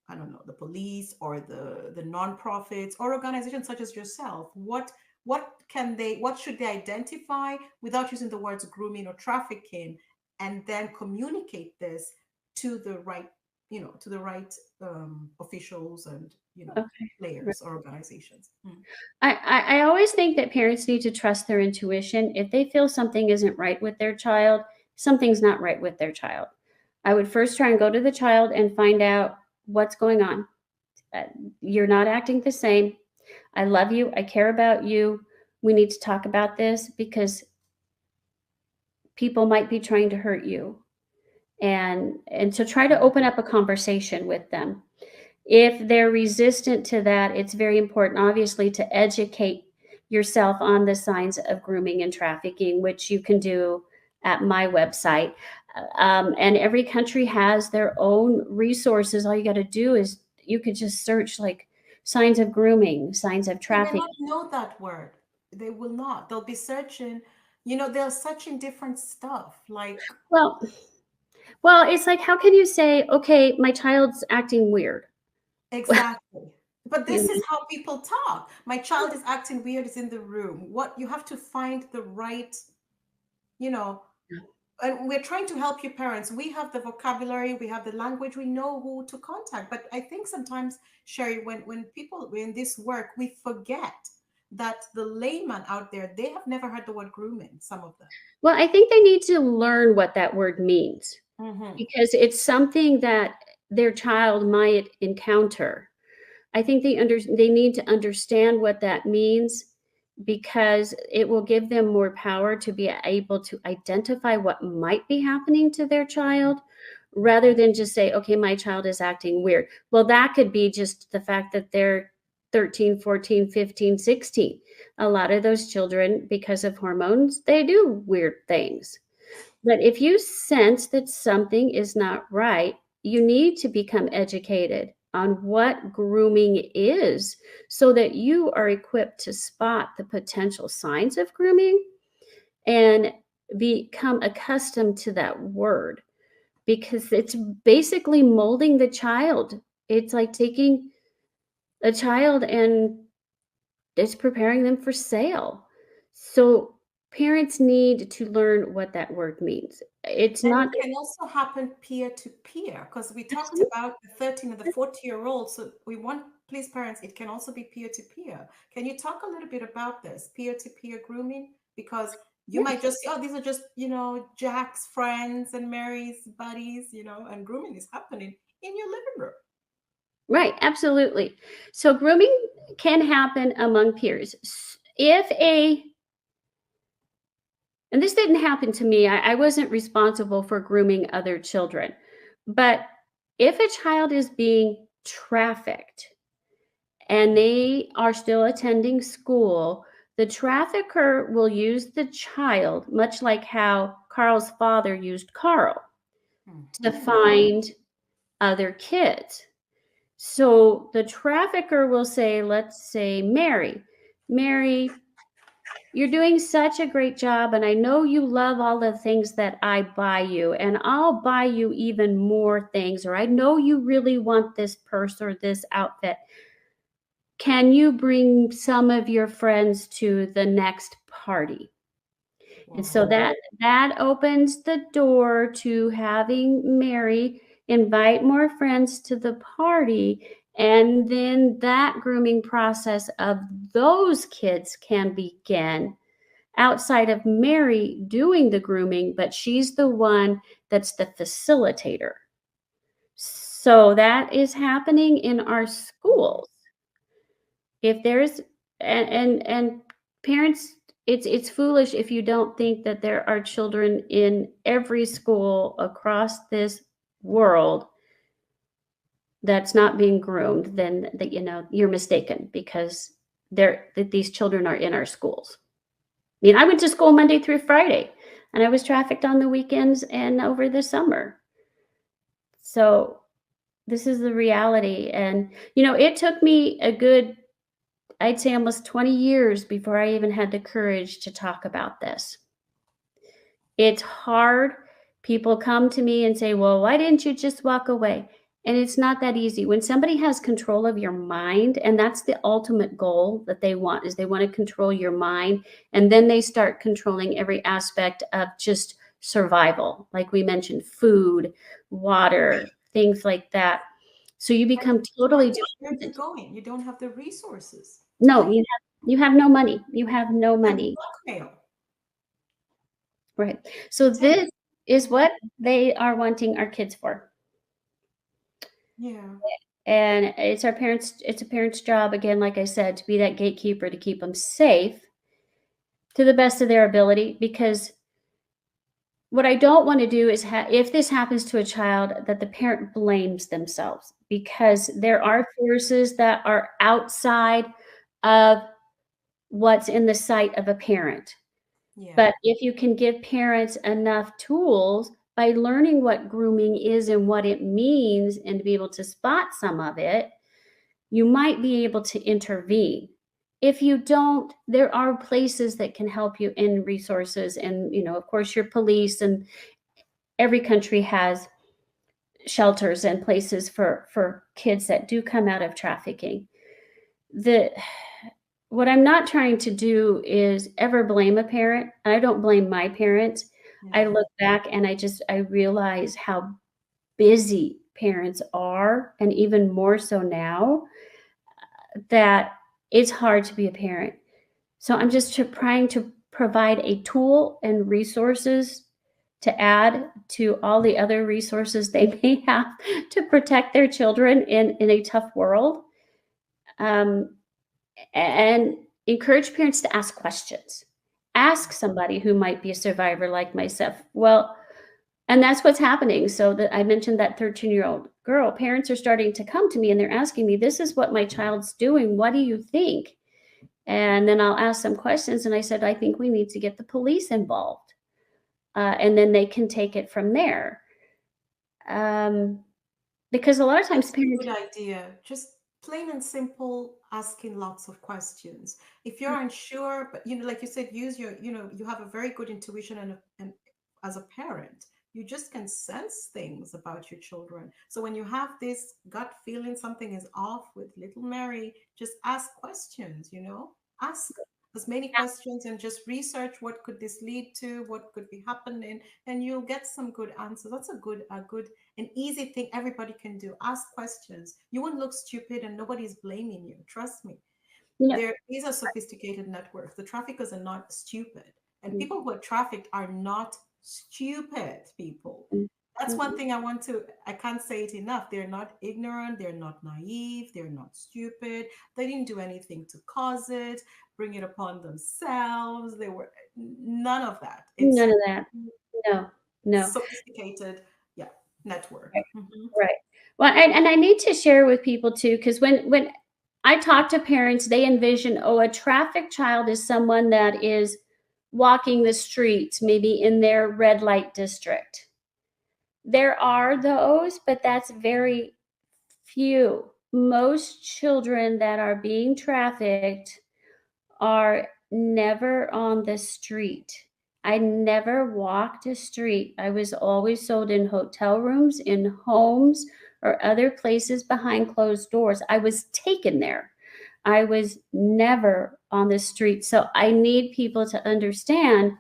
[SPEAKER 1] I don't know, the police or the nonprofits or organizations such as yourself? What should they identify without using the words grooming or trafficking, and then communicate this to the right, officials and,
[SPEAKER 2] Okay. Right.
[SPEAKER 1] players or organizations? Mm.
[SPEAKER 2] I always think that parents need to trust their intuition. If they feel something isn't right with their child, something's not right with their child. I would first try and go to the child and find out what's going on. Uh, you're not acting the same. I love you. I care about you. We need to talk about this because people might be trying to hurt you. And so try to open up a conversation with them. If they're resistant to that, it's very important, obviously, to educate yourself on the signs of grooming and trafficking, which you can do at my website. And every country has their own resources. All you got to do is you could just search like signs of grooming, signs of
[SPEAKER 1] They may
[SPEAKER 2] trafficking.
[SPEAKER 1] not know that word. They will not. They'll be searching, they're searching different stuff. Like,
[SPEAKER 2] Well, well, it's like, how can you say, okay, my child's acting weird?
[SPEAKER 1] exactly. But
[SPEAKER 2] You
[SPEAKER 1] this is
[SPEAKER 2] know?
[SPEAKER 1] how people talk. My child is acting weird, is in the room. What you have to find the right, you know, and we're trying to help you parents. We have the vocabulary, we have the language, we know who to contact. But I think sometimes, Sheri, when people in this work, we forget that the layman out there, they have never heard the word grooming, some of them.
[SPEAKER 2] Well, I think they need to learn what that word means,
[SPEAKER 1] Mm-hmm.
[SPEAKER 2] because it's something that their child might encounter. I think they need to understand what that means, because it will give them more power to be able to identify what might be happening to their child, rather than just say, okay, my child is acting weird. Well, that could be just the fact that they're 13, 14, 15, 16. A lot of those children, because of hormones, they do weird things. But if you sense that something is not right, you need to become educated on what grooming is, so that you are equipped to spot the potential signs of grooming and become accustomed to that word, because it's basically molding the child. It's like taking a child and it's preparing them for sale. So parents need to learn what that word means. It's
[SPEAKER 1] And it
[SPEAKER 2] not.
[SPEAKER 1] can also happen peer to peer because we talked
[SPEAKER 2] Absolutely.
[SPEAKER 1] about the 13 and the 40-year-old. So we want, please, parents, it can also be peer to peer. Can you talk a little bit about this peer to peer grooming? Because you might
[SPEAKER 2] Yes.
[SPEAKER 1] just say, oh, these are just, Jack's friends and Mary's buddies, and grooming is happening in your living room.
[SPEAKER 2] Right, absolutely. So grooming can happen among peers. If a And this didn't happen to me. I wasn't responsible for grooming other children. But if a child is being trafficked and they are still attending school, the trafficker will use the child, much like how Carl's father used Carl, to
[SPEAKER 1] Hmm.
[SPEAKER 2] find other kids. So the trafficker will say, let's say, Mary, you're doing such a great job, and I know you love all the things that I buy you, and I'll buy you even more things, or I know you really want this purse or this outfit. Can you bring some of your friends to the next party? And so
[SPEAKER 1] Wow.
[SPEAKER 2] that opens the door to having Mary invite more friends to the party, and then that grooming process of those kids can begin outside of Mary doing the grooming, but she's the one that's the facilitator. So that is happening in our
[SPEAKER 1] Mm.
[SPEAKER 2] schools. If there's and parents, it's foolish if you don't think that there are children in every school across this world that's not being groomed, then that you're mistaken, because that these children are in our schools. I mean, I went to school Monday through Friday, and I was trafficked on the weekends and over the summer. So this is the reality. And, it took me a good, I'd say almost 20 years before I even had the courage to talk about this. It's hard. People come to me and say, well, why didn't you just walk away? And it's not that easy. When somebody has control of your mind, and that's the ultimate goal that they want, is they want to control your mind. And then they start controlling every aspect of just survival, like we mentioned, food, water, things like that. So you
[SPEAKER 1] And
[SPEAKER 2] become totally
[SPEAKER 1] money, where's it
[SPEAKER 2] dependent.
[SPEAKER 1] going? You don't have the resources to
[SPEAKER 2] No,
[SPEAKER 1] pay.
[SPEAKER 2] you have no money. You have no
[SPEAKER 1] And
[SPEAKER 2] money.
[SPEAKER 1] blackmail.
[SPEAKER 2] Right.
[SPEAKER 1] To
[SPEAKER 2] So
[SPEAKER 1] take.
[SPEAKER 2] this is
[SPEAKER 1] Mhm.
[SPEAKER 2] what they are wanting our kids for.
[SPEAKER 1] Yeah.
[SPEAKER 2] And it's a parent's job, again, like I said, to be that gatekeeper to keep them safe to the best of their ability. Because what I don't want to do is if this happens to a child, that the parent blames themselves, because there are forces that are outside of what's in the sight of a parent.
[SPEAKER 1] Yeah.
[SPEAKER 2] But if you can give parents enough tools by learning what grooming is and what it means, and to be able to spot some of it, you might be able to intervene. If you don't, there are places that can help you in resources. And, of course, your police, and every country has shelters and places for kids that do come out of trafficking. The What I'm not trying to do is ever blame a parent. I don't blame my parents. I
[SPEAKER 1] Yeah.
[SPEAKER 2] look back and I realize how busy parents are, and even more so now, that it's hard to be a parent. So I'm just trying to provide a tool and resources to add to all the other resources they may have to protect their children in a tough world. Um, and encourage parents to ask questions. Ask somebody who might be a survivor like myself. Well, and that's what's happening. So that I mentioned that 13-year-old girl, parents are starting to come to me and they're asking me, this is what my child's doing. What do you think? And then I'll ask some questions. And I said, I think we need to get the police involved. And then they can take it from there. Um, because a lot of times
[SPEAKER 1] That's a
[SPEAKER 2] parents,
[SPEAKER 1] good idea. Just plain and simple, asking lots of questions. If you're unsure, but like you said, use your, you have a very good intuition, and as a parent, you just can sense things about your children. So when you have this gut feeling something is off with little Mary, just ask questions, ask as many questions and just research what could this lead to, what could be happening, and you'll get some good answers. That's a good an easy thing everybody can do. Ask questions. You won't look stupid and nobody's blaming you. Trust me.
[SPEAKER 2] You know,
[SPEAKER 1] These are sophisticated networks. The traffickers are not stupid. And people who are trafficked are not stupid people.
[SPEAKER 2] mm,
[SPEAKER 1] That's one
[SPEAKER 2] mm,
[SPEAKER 1] thing I can't say it enough. They're not ignorant, they're not naive, they're not stupid. They didn't do anything to cause it, bring it upon themselves. They were none of that. It's
[SPEAKER 2] none of that. No, no.
[SPEAKER 1] sophisticated, yeah, network.
[SPEAKER 2] Right. Right. Well, and I need to share with people too, because when I talk to parents, they envision, oh, a trafficked child is someone that is walking the streets, maybe in their red light district. There are those, but that's very few. Most children that are being trafficked are never on the street. I never walked a street. I was always sold in hotel rooms, in homes, or other places behind closed doors. I was taken there. I was never on the street. So I need people to understand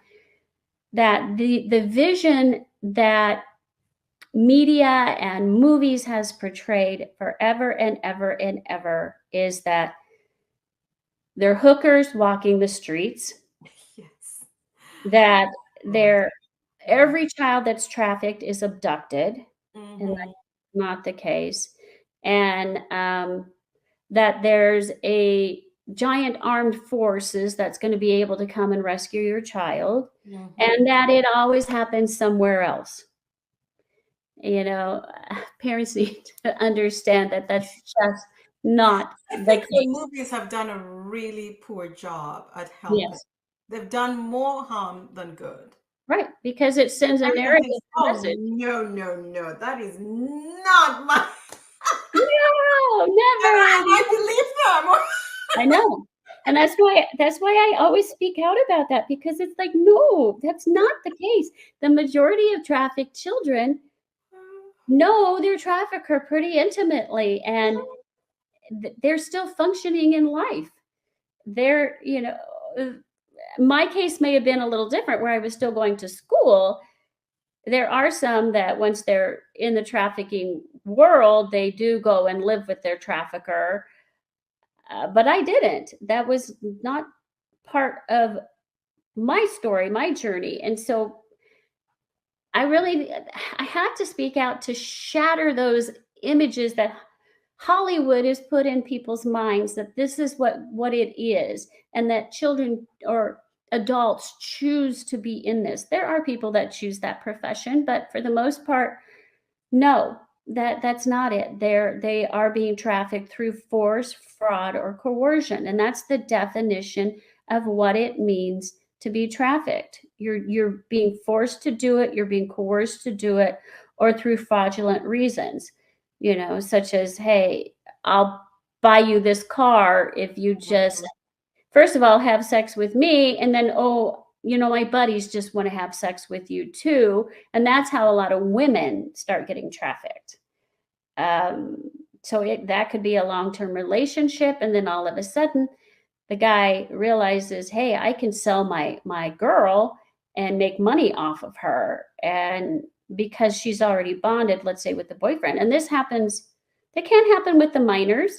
[SPEAKER 2] that the vision that media and movies has portrayed forever and ever and ever is that they're hookers walking the streets,
[SPEAKER 1] Yes.
[SPEAKER 2] that
[SPEAKER 1] God.
[SPEAKER 2] they're every child that's trafficked is abducted, and
[SPEAKER 1] Mm-hmm.
[SPEAKER 2] that's not the case, and that there's a giant armed forces that's going to be able to come and rescue your child,
[SPEAKER 1] Mm-hmm.
[SPEAKER 2] and that it always happens somewhere else. You know, parents need to understand that that's just not
[SPEAKER 1] I
[SPEAKER 2] the
[SPEAKER 1] think the
[SPEAKER 2] case.
[SPEAKER 1] movies have done a really poor job at helping.
[SPEAKER 2] Yes,
[SPEAKER 1] They've done more harm than good.
[SPEAKER 2] right, because it sends a
[SPEAKER 1] Everyone
[SPEAKER 2] narrative
[SPEAKER 1] thinks,
[SPEAKER 2] a
[SPEAKER 1] oh,
[SPEAKER 2] message.
[SPEAKER 1] no, no, no, that is not my.
[SPEAKER 2] No,
[SPEAKER 1] And
[SPEAKER 2] never.
[SPEAKER 1] I believe them.
[SPEAKER 2] I know. And that's why I always speak out about that, because it's like, no, that's not the case. The majority of trafficked children know their trafficker pretty intimately, and they're still functioning in life. They're, uh, my case may have been a little different where I was still going to school. There are some that once they're in the trafficking world, they do go and live with their trafficker. But I didn't. That was not part of my story, my journey. And so I had to speak out to shatter those images that Hollywood has put in people's minds, that this is what it is, and that children or adults choose to be in this. There are people that choose that profession, but for the most part, no, that's not it. They are being trafficked through force, fraud, or coercion, and that's the definition of what it means to be trafficked. You're being forced to do it, you're being coerced to do it, or through fraudulent reasons, such as, hey, I'll buy you this car if you just first of all have sex with me, and then, oh, my buddies just want to have sex with you too. And that's how a lot of women start getting trafficked. um, so that could be a long-term relationship, and then all of a sudden the guy realizes, hey, I can sell my girl and make money off of her, and because she's already bonded, let's say, with the boyfriend. And this happens, that can happen with the minors,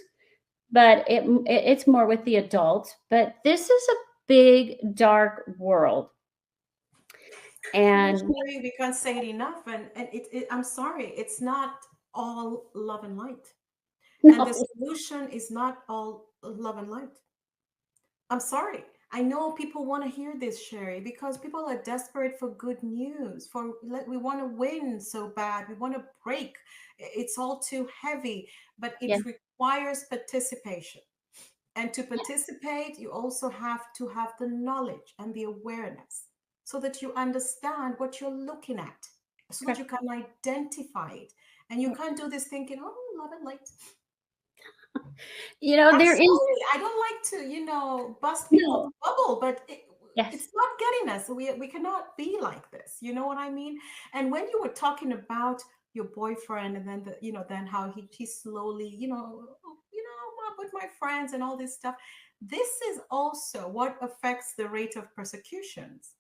[SPEAKER 2] but it's more with the adults. But this is a big dark world.
[SPEAKER 1] Well,
[SPEAKER 2] And
[SPEAKER 1] Sherry, we can't say it enough. And I'm sorry, it's not all love and light. And the
[SPEAKER 2] no,
[SPEAKER 1] solution is not all love and light. I'm sorry. I know people want to hear this, Sherry, because people are desperate for good news. We want to win so bad. We want to break. It's all too heavy, but
[SPEAKER 2] yeah,
[SPEAKER 1] it requires participation. And to participate, you also have to have the knowledge and the awareness so that you understand what you're looking at, so that you
[SPEAKER 2] correct.
[SPEAKER 1] can identify it. And you can't do this thinking, oh, love and light. I'm
[SPEAKER 2] There is
[SPEAKER 1] sorry. I don't like to, bust people's
[SPEAKER 2] no,
[SPEAKER 1] bubble, but
[SPEAKER 2] yes,
[SPEAKER 1] it's not getting us. We cannot be like this. You know what I mean? And when you were talking about your boyfriend, and then then how he slowly, with my friends and all this stuff. This is also what affects the rate of persecutions,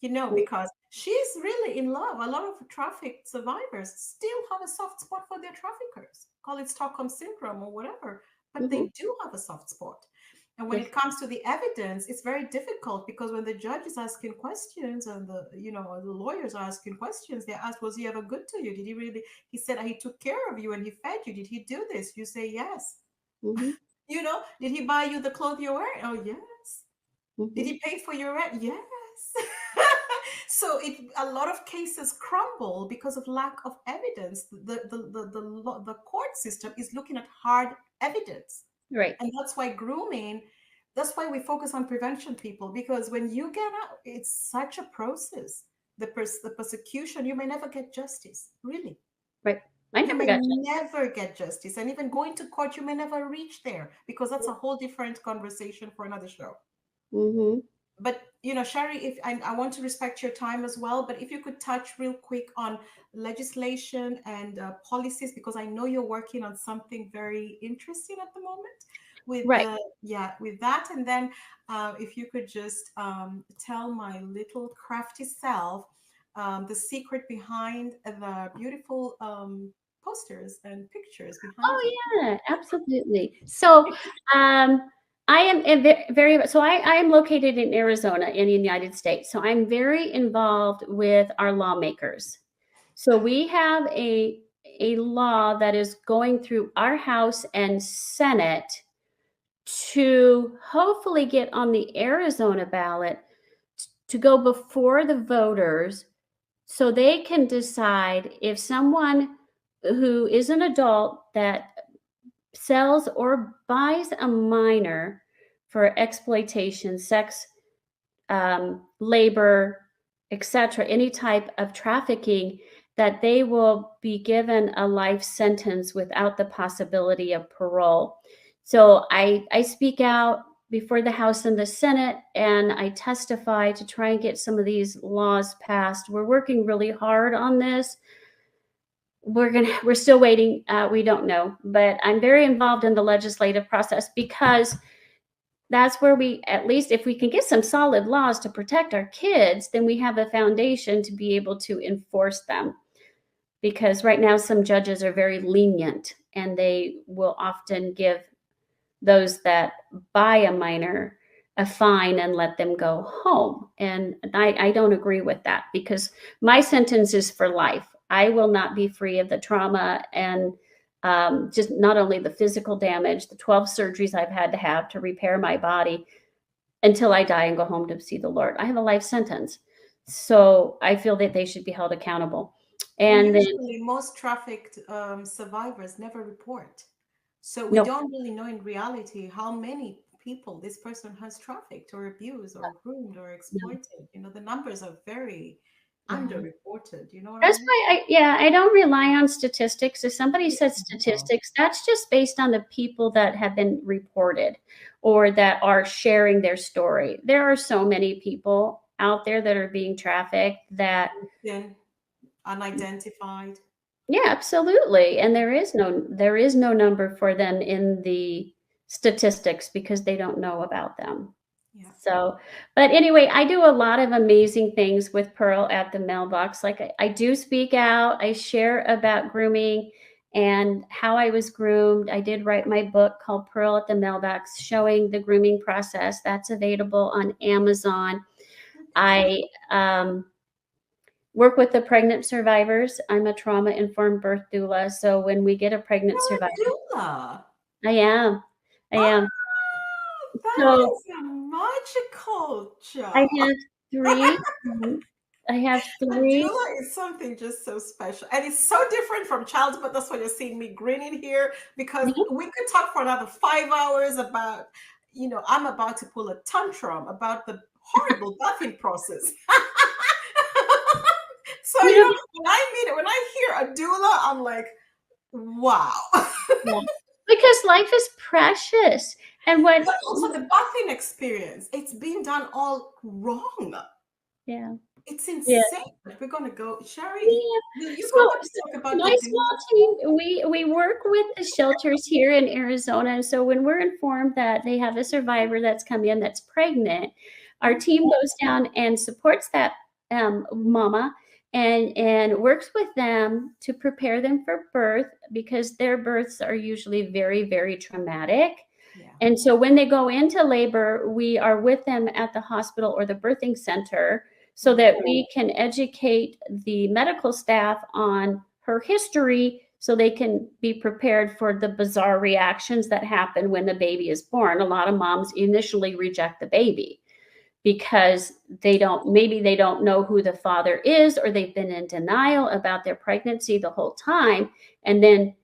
[SPEAKER 1] because she's really in love. A lot of trafficked survivors still have a soft spot for their traffickers. Call it Stockholm syndrome or whatever, but
[SPEAKER 2] Mm-hmm.
[SPEAKER 1] they do have a soft spot. And when
[SPEAKER 2] Yes.
[SPEAKER 1] it comes to the evidence, it's very difficult because when the judge is asking questions and the lawyers are asking questions, they ask, was he ever good to you? Did he really? He said he took care of you and he fed you. Did he do this? You say yes.
[SPEAKER 2] Mm-hmm.
[SPEAKER 1] Did he buy you the clothes you're wearing? Oh yes. Did
[SPEAKER 2] Mm-hmm.
[SPEAKER 1] he pay for your rent? Yes. So a lot of cases crumble because of lack of evidence. The court system is looking at hard evidence.
[SPEAKER 2] Right.
[SPEAKER 1] And that's why we focus on prevention, people, because when you get out, it's such a process. The persecution, you may never get justice, really.
[SPEAKER 2] Right. I
[SPEAKER 1] You
[SPEAKER 2] never
[SPEAKER 1] may
[SPEAKER 2] got you.
[SPEAKER 1] never get justice. And even going to court, you may never reach there because that's a whole different conversation for another show.
[SPEAKER 2] Mm-hmm.
[SPEAKER 1] But Sheri, if I want to respect your time as well, but if you could touch real quick on legislation and policies, because I know you're working on something very interesting at the moment with
[SPEAKER 2] Right.
[SPEAKER 1] the yeah with that, and then if you could just tell my little crafty self the secret behind the beautiful posters and pictures behind
[SPEAKER 2] Oh
[SPEAKER 1] you.
[SPEAKER 2] yeah, absolutely. So, um, I am very, so I am located in Arizona in the United States. So I'm very involved with our lawmakers. So we have a law that is going through our House and Senate to hopefully get on the Arizona ballot to go before the voters so they can decide if someone who is an adult that sells or buys a minor for exploitation, sex, labor, etc., any type of trafficking, that they will be given a life sentence without the possibility of parole. So I speak out before the House and the Senate, and I testify to try and get some of these laws passed. We're working really hard on this. We're still waiting. We don't know, but I'm very involved in the legislative process because that's where we, at least if we can get some solid laws to protect our kids, then we have a foundation to be able to enforce them. Because right now some judges are very lenient and they will often give those that buy a minor a fine and let them go home. And I don't agree with that because my sentence is for life. I will not be free of the trauma and just not only the physical damage, the 12 surgeries I've had to have to repair my body until I die and go home to see the Lord. I have a life sentence. So I feel that they should be held accountable.
[SPEAKER 1] And
[SPEAKER 2] And then,
[SPEAKER 1] usually, most trafficked survivors never report. So we
[SPEAKER 2] no,
[SPEAKER 1] don't really know in reality how many people this person has trafficked or abused or groomed or
[SPEAKER 2] no.
[SPEAKER 1] exploited. The numbers are very
[SPEAKER 2] Yeah.
[SPEAKER 1] underreported. You know what I
[SPEAKER 2] That's
[SPEAKER 1] mean?
[SPEAKER 2] why I don't rely on statistics. If somebody
[SPEAKER 1] Yeah.
[SPEAKER 2] says
[SPEAKER 1] No.
[SPEAKER 2] statistics, that's just based on the people that have been reported or that are sharing their story. There are so many people out there that are being trafficked that,
[SPEAKER 1] Then unidentified.
[SPEAKER 2] yeah, absolutely. And there is no number for them in the statistics because they don't know about them.
[SPEAKER 1] Yeah.
[SPEAKER 2] So, but anyway, I do a lot of amazing things with Pearl at the mailbox. Like I do speak out, I share about grooming and how I was groomed. I did write my book called Pearl at the Mailbox, showing the grooming process. That's available on Amazon.
[SPEAKER 1] Okay.
[SPEAKER 2] I work with the pregnant survivors. I'm a trauma informed birth doula. So when we get a pregnant
[SPEAKER 1] You're a
[SPEAKER 2] survivor,
[SPEAKER 1] doula.
[SPEAKER 2] I am. I am.
[SPEAKER 1] Ah, that
[SPEAKER 2] So
[SPEAKER 1] is a magical
[SPEAKER 2] I
[SPEAKER 1] job.
[SPEAKER 2] have three. I have
[SPEAKER 1] A
[SPEAKER 2] three.
[SPEAKER 1] doula is something just so special. And it's so different from child's, but that's why you're seeing me grinning here because we could talk for another 5 hours about, I'm about to pull a tantrum about the horrible birthing process. So,
[SPEAKER 2] You know,
[SPEAKER 1] when I hear a doula, I'm like, wow.
[SPEAKER 2] yeah, because life is precious. And what,
[SPEAKER 1] But also the birthing experience, it's being done all wrong.
[SPEAKER 2] yeah.
[SPEAKER 1] It's
[SPEAKER 2] Yeah.
[SPEAKER 1] insane. But we're gonna go, Sheri.
[SPEAKER 2] Yeah.
[SPEAKER 1] You
[SPEAKER 2] So,
[SPEAKER 1] go back
[SPEAKER 2] so
[SPEAKER 1] to talk about the
[SPEAKER 2] my small
[SPEAKER 1] days.
[SPEAKER 2] team, we work with the shelters here in Arizona. And so when we're informed that they have a survivor that's come in that's pregnant, our
[SPEAKER 1] Mhm.
[SPEAKER 2] team goes down and supports that mama and works with them to prepare them for birth because their births are usually very, very traumatic.
[SPEAKER 1] Yeah.
[SPEAKER 2] And so when they go into labor, we are with them at the hospital or the birthing center so
[SPEAKER 1] Mhm.
[SPEAKER 2] that we can educate the medical staff on her history so they can be prepared for the bizarre reactions that happen when the baby is born. A lot of moms initially reject the baby because maybe they don't know who the father is, or they've been in denial about their pregnancy the whole time. And then,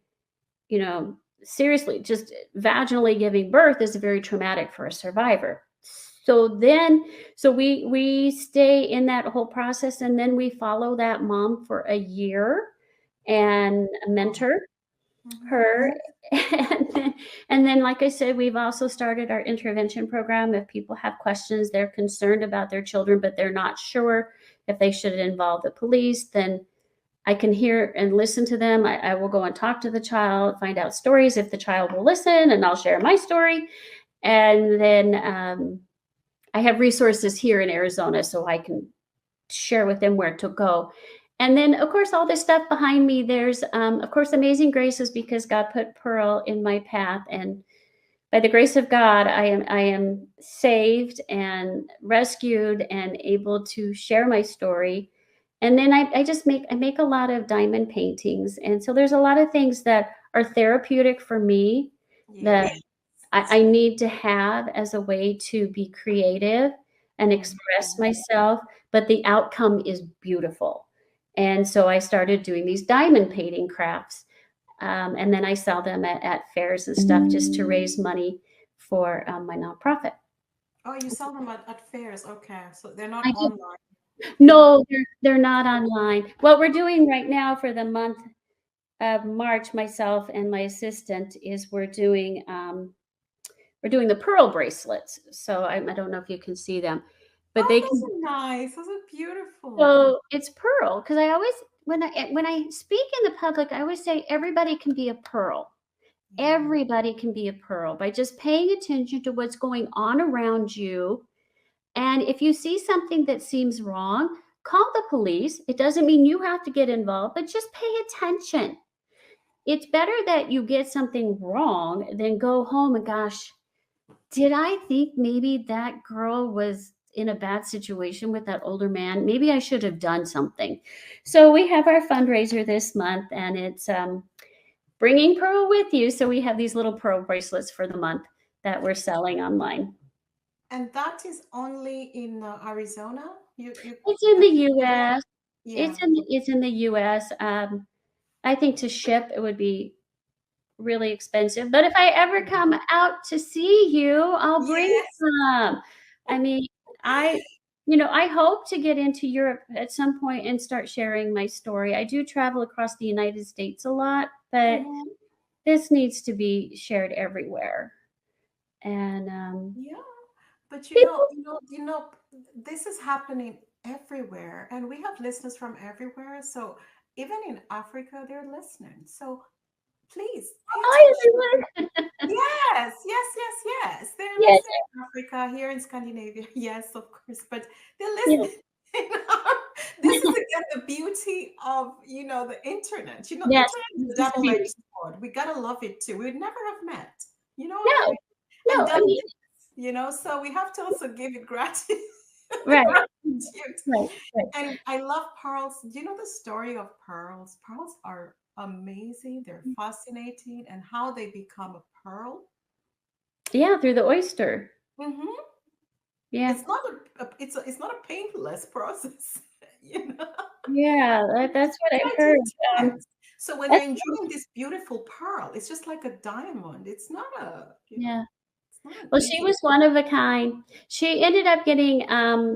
[SPEAKER 2] seriously, just vaginally giving birth is very traumatic for a survivor. So we stay in that whole process, and then we follow that mom for a year and
[SPEAKER 1] Oh.
[SPEAKER 2] mentor
[SPEAKER 1] Mhm.
[SPEAKER 2] her. And then, like I said, we've also started our intervention program. If people have questions, they're concerned about their children, but they're not sure if they should involve the police, then I can hear and listen to them. I will go and talk to the child, find out stories if the child will listen, and I'll share my story. And then I have resources here in Arizona so I can share with them where to go. And then, of course, all this stuff behind me, there's, of course, Amazing Grace is because God put Pearl in my path. And by the grace of God, I am saved and rescued and able to share my story. And then I make a lot of diamond paintings, and so there's a lot of things that are therapeutic for me that
[SPEAKER 1] Yes.
[SPEAKER 2] I need to have as a way to be creative and
[SPEAKER 1] Mhm.
[SPEAKER 2] express myself, but the outcome is beautiful. And so I started doing these diamond painting crafts. And then I sell them at fairs and stuff just to raise money for my nonprofit.
[SPEAKER 1] Oh, you sell them at fairs. Okay. So they're not
[SPEAKER 2] I do.
[SPEAKER 1] online. They're not.
[SPEAKER 2] No, they're not online. What we're doing right now for the month of March, myself and my assistant, is we're doing the pearl bracelets. So I don't know if you can see them, but
[SPEAKER 1] Oh,
[SPEAKER 2] they
[SPEAKER 1] those
[SPEAKER 2] can.
[SPEAKER 1] are nice. Those are beautiful.
[SPEAKER 2] So it's pearl because I always when I speak in the public, I always say everybody can be a pearl.
[SPEAKER 1] Yeah.
[SPEAKER 2] Everybody can be a pearl by just paying attention to what's going on around you. And if you see something that seems wrong, call the police. It doesn't mean you have to get involved, but just pay attention. It's better that you get something wrong than go home and, gosh, did I think maybe that girl was in a bad situation with that older man? Maybe I should have done something. So we have our fundraiser this month, and it's bringing pearl with you. So we have these little pearl bracelets for the month that we're selling online.
[SPEAKER 1] And that is only in Arizona. You
[SPEAKER 2] It's in
[SPEAKER 1] that
[SPEAKER 2] the
[SPEAKER 1] you do that?
[SPEAKER 2] U.S.
[SPEAKER 1] Yeah.
[SPEAKER 2] It's in the U.S. I think to ship it would be really expensive. But if I ever come out to see you, I'll bring
[SPEAKER 1] Yes.
[SPEAKER 2] some. I mean, I I hope to get into Europe at some point and start sharing my story. I do travel across the United States a lot, but
[SPEAKER 1] Mhm.
[SPEAKER 2] this needs to be shared everywhere. And
[SPEAKER 1] Yeah. But
[SPEAKER 2] people,
[SPEAKER 1] this is happening everywhere, and we have listeners from everywhere. So even in Africa, they're listening. So please pay
[SPEAKER 2] hi
[SPEAKER 1] attention.
[SPEAKER 2] everyone.
[SPEAKER 1] Yes, yes, yes, yes. They're
[SPEAKER 2] Yes,
[SPEAKER 1] listening in Africa, here in Scandinavia. Yes, of course, but they're
[SPEAKER 2] yes,
[SPEAKER 1] listening. This is again the beauty of the internet.
[SPEAKER 2] yes.
[SPEAKER 1] Internet is
[SPEAKER 2] This
[SPEAKER 1] a
[SPEAKER 2] is the
[SPEAKER 1] double-edged
[SPEAKER 2] beauty.
[SPEAKER 1] sword. We gotta love it too. We'd never have met. You know what I
[SPEAKER 2] No,
[SPEAKER 1] mean? And
[SPEAKER 2] no. I
[SPEAKER 1] done
[SPEAKER 2] mean,
[SPEAKER 1] this. So we have to also give it gratitude.
[SPEAKER 2] right,
[SPEAKER 1] Gratitude.
[SPEAKER 2] right, right.
[SPEAKER 1] And I love pearls. Do you know the story of pearls? Pearls are amazing. They're fascinating, and how they become a pearl.
[SPEAKER 2] Yeah, through the oyster.
[SPEAKER 1] Hmm.
[SPEAKER 2] Yeah,
[SPEAKER 1] It's not a painless process. you know
[SPEAKER 2] yeah. That's what I've
[SPEAKER 1] quite
[SPEAKER 2] heard.
[SPEAKER 1] intense. So when you're
[SPEAKER 2] That's
[SPEAKER 1] enjoying this beautiful pearl, it's just like a diamond. It's not
[SPEAKER 2] yeah.
[SPEAKER 1] it's not an
[SPEAKER 2] Well, she
[SPEAKER 1] easy.
[SPEAKER 2] was one of a kind. She ended up getting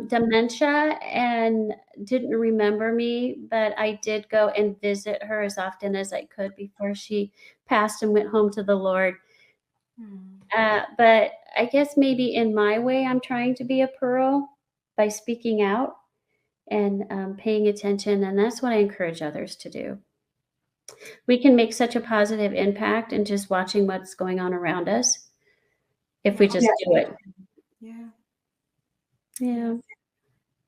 [SPEAKER 2] dementia and didn't remember me, but I did go and visit her as often as I could before she passed and went home to the Lord.
[SPEAKER 1] Hmm.
[SPEAKER 2] But I guess maybe in my way, I'm trying to be a pearl by speaking out. and paying attention. And that's what I encourage others to do. We can make such a positive impact in just watching what's going on around us if
[SPEAKER 1] Yeah,
[SPEAKER 2] we just do it.
[SPEAKER 1] yeah, yeah.
[SPEAKER 2] Yeah.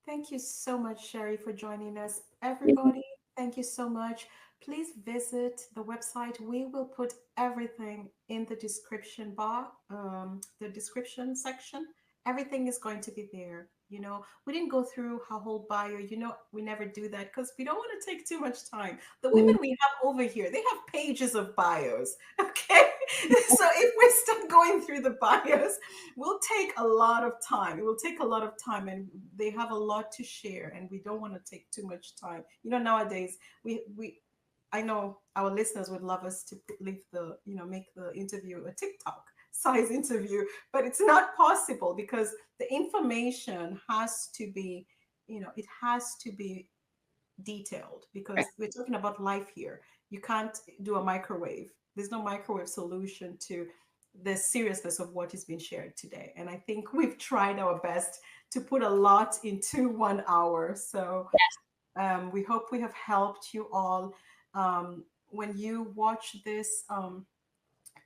[SPEAKER 1] Thank you so much, Sheri, for joining us.
[SPEAKER 2] Mhm.
[SPEAKER 1] Everybody, thank you so much. Please visit the website. We will put everything in the description bar, the description section. Everything is going to be there. We didn't go through her whole bio. We never do that because we don't want to take too much time. The women
[SPEAKER 2] Mm.
[SPEAKER 1] we have over here, they have pages of bios. Okay. So if we start going through the bios, will take a lot of time. It will take a lot of time, and they have a lot to share, and we don't want to take too much time. Nowadays we I know our listeners would love us to leave make the interview a TikTok size interview, but it's not possible because the information has to be, it has to be detailed
[SPEAKER 2] Right.
[SPEAKER 1] because we're talking about life here. You can't do a microwave. There's no microwave solution to the seriousness of what is being shared today. And I think we've tried our best to put a lot into 1 hour. So we hope we have helped you all. When you watch this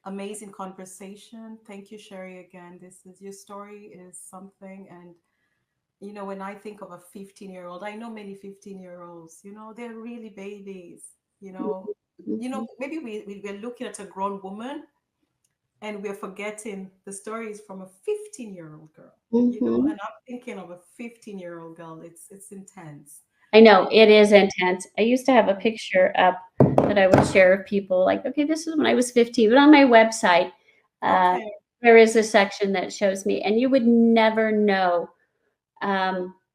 [SPEAKER 1] amazing conversation, thank you, Sheri, again. This is your story is something. And when I think of a 15-year-old, I know many 15-year-olds, they're really babies, maybe we're looking at a grown woman and we're forgetting the stories from a 15-year-old girl,
[SPEAKER 2] Mm-hmm.
[SPEAKER 1] and I'm thinking of a 15-year-old girl. It's intense.
[SPEAKER 2] I know it is intense. I used to have a picture up that I would share with people, like, okay, this is when I was 15. But on my website, uh,
[SPEAKER 1] Okay.
[SPEAKER 2] there is a section that shows me, and you would never know.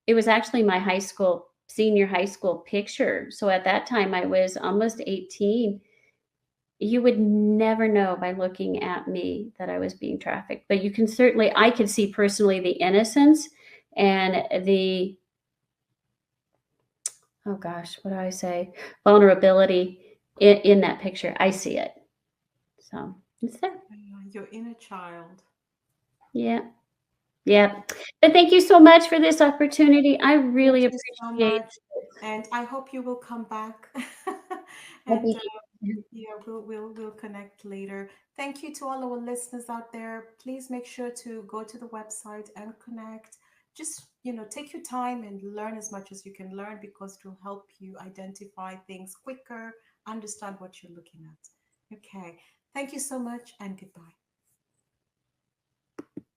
[SPEAKER 2] It was actually my senior high school picture. So at that time, I was almost 18. You would never know by looking at me that I was being trafficked. But I could see personally the innocence and the, oh gosh, what do I say? Vulnerability in that picture. I see it. So it's there.
[SPEAKER 1] Your inner child.
[SPEAKER 2] Yeah. Yeah. But thank you so much for this opportunity. I
[SPEAKER 1] Thank
[SPEAKER 2] really
[SPEAKER 1] you so
[SPEAKER 2] appreciate
[SPEAKER 1] much, and I hope you will come back.
[SPEAKER 2] it.
[SPEAKER 1] And yeah, we'll connect later. Thank you to all our listeners out there. Please make sure to go to the website and connect. Just, take your time and learn as much as you can learn because it will help you identify things quicker, understand what you're looking at. Okay. Thank you so much and goodbye.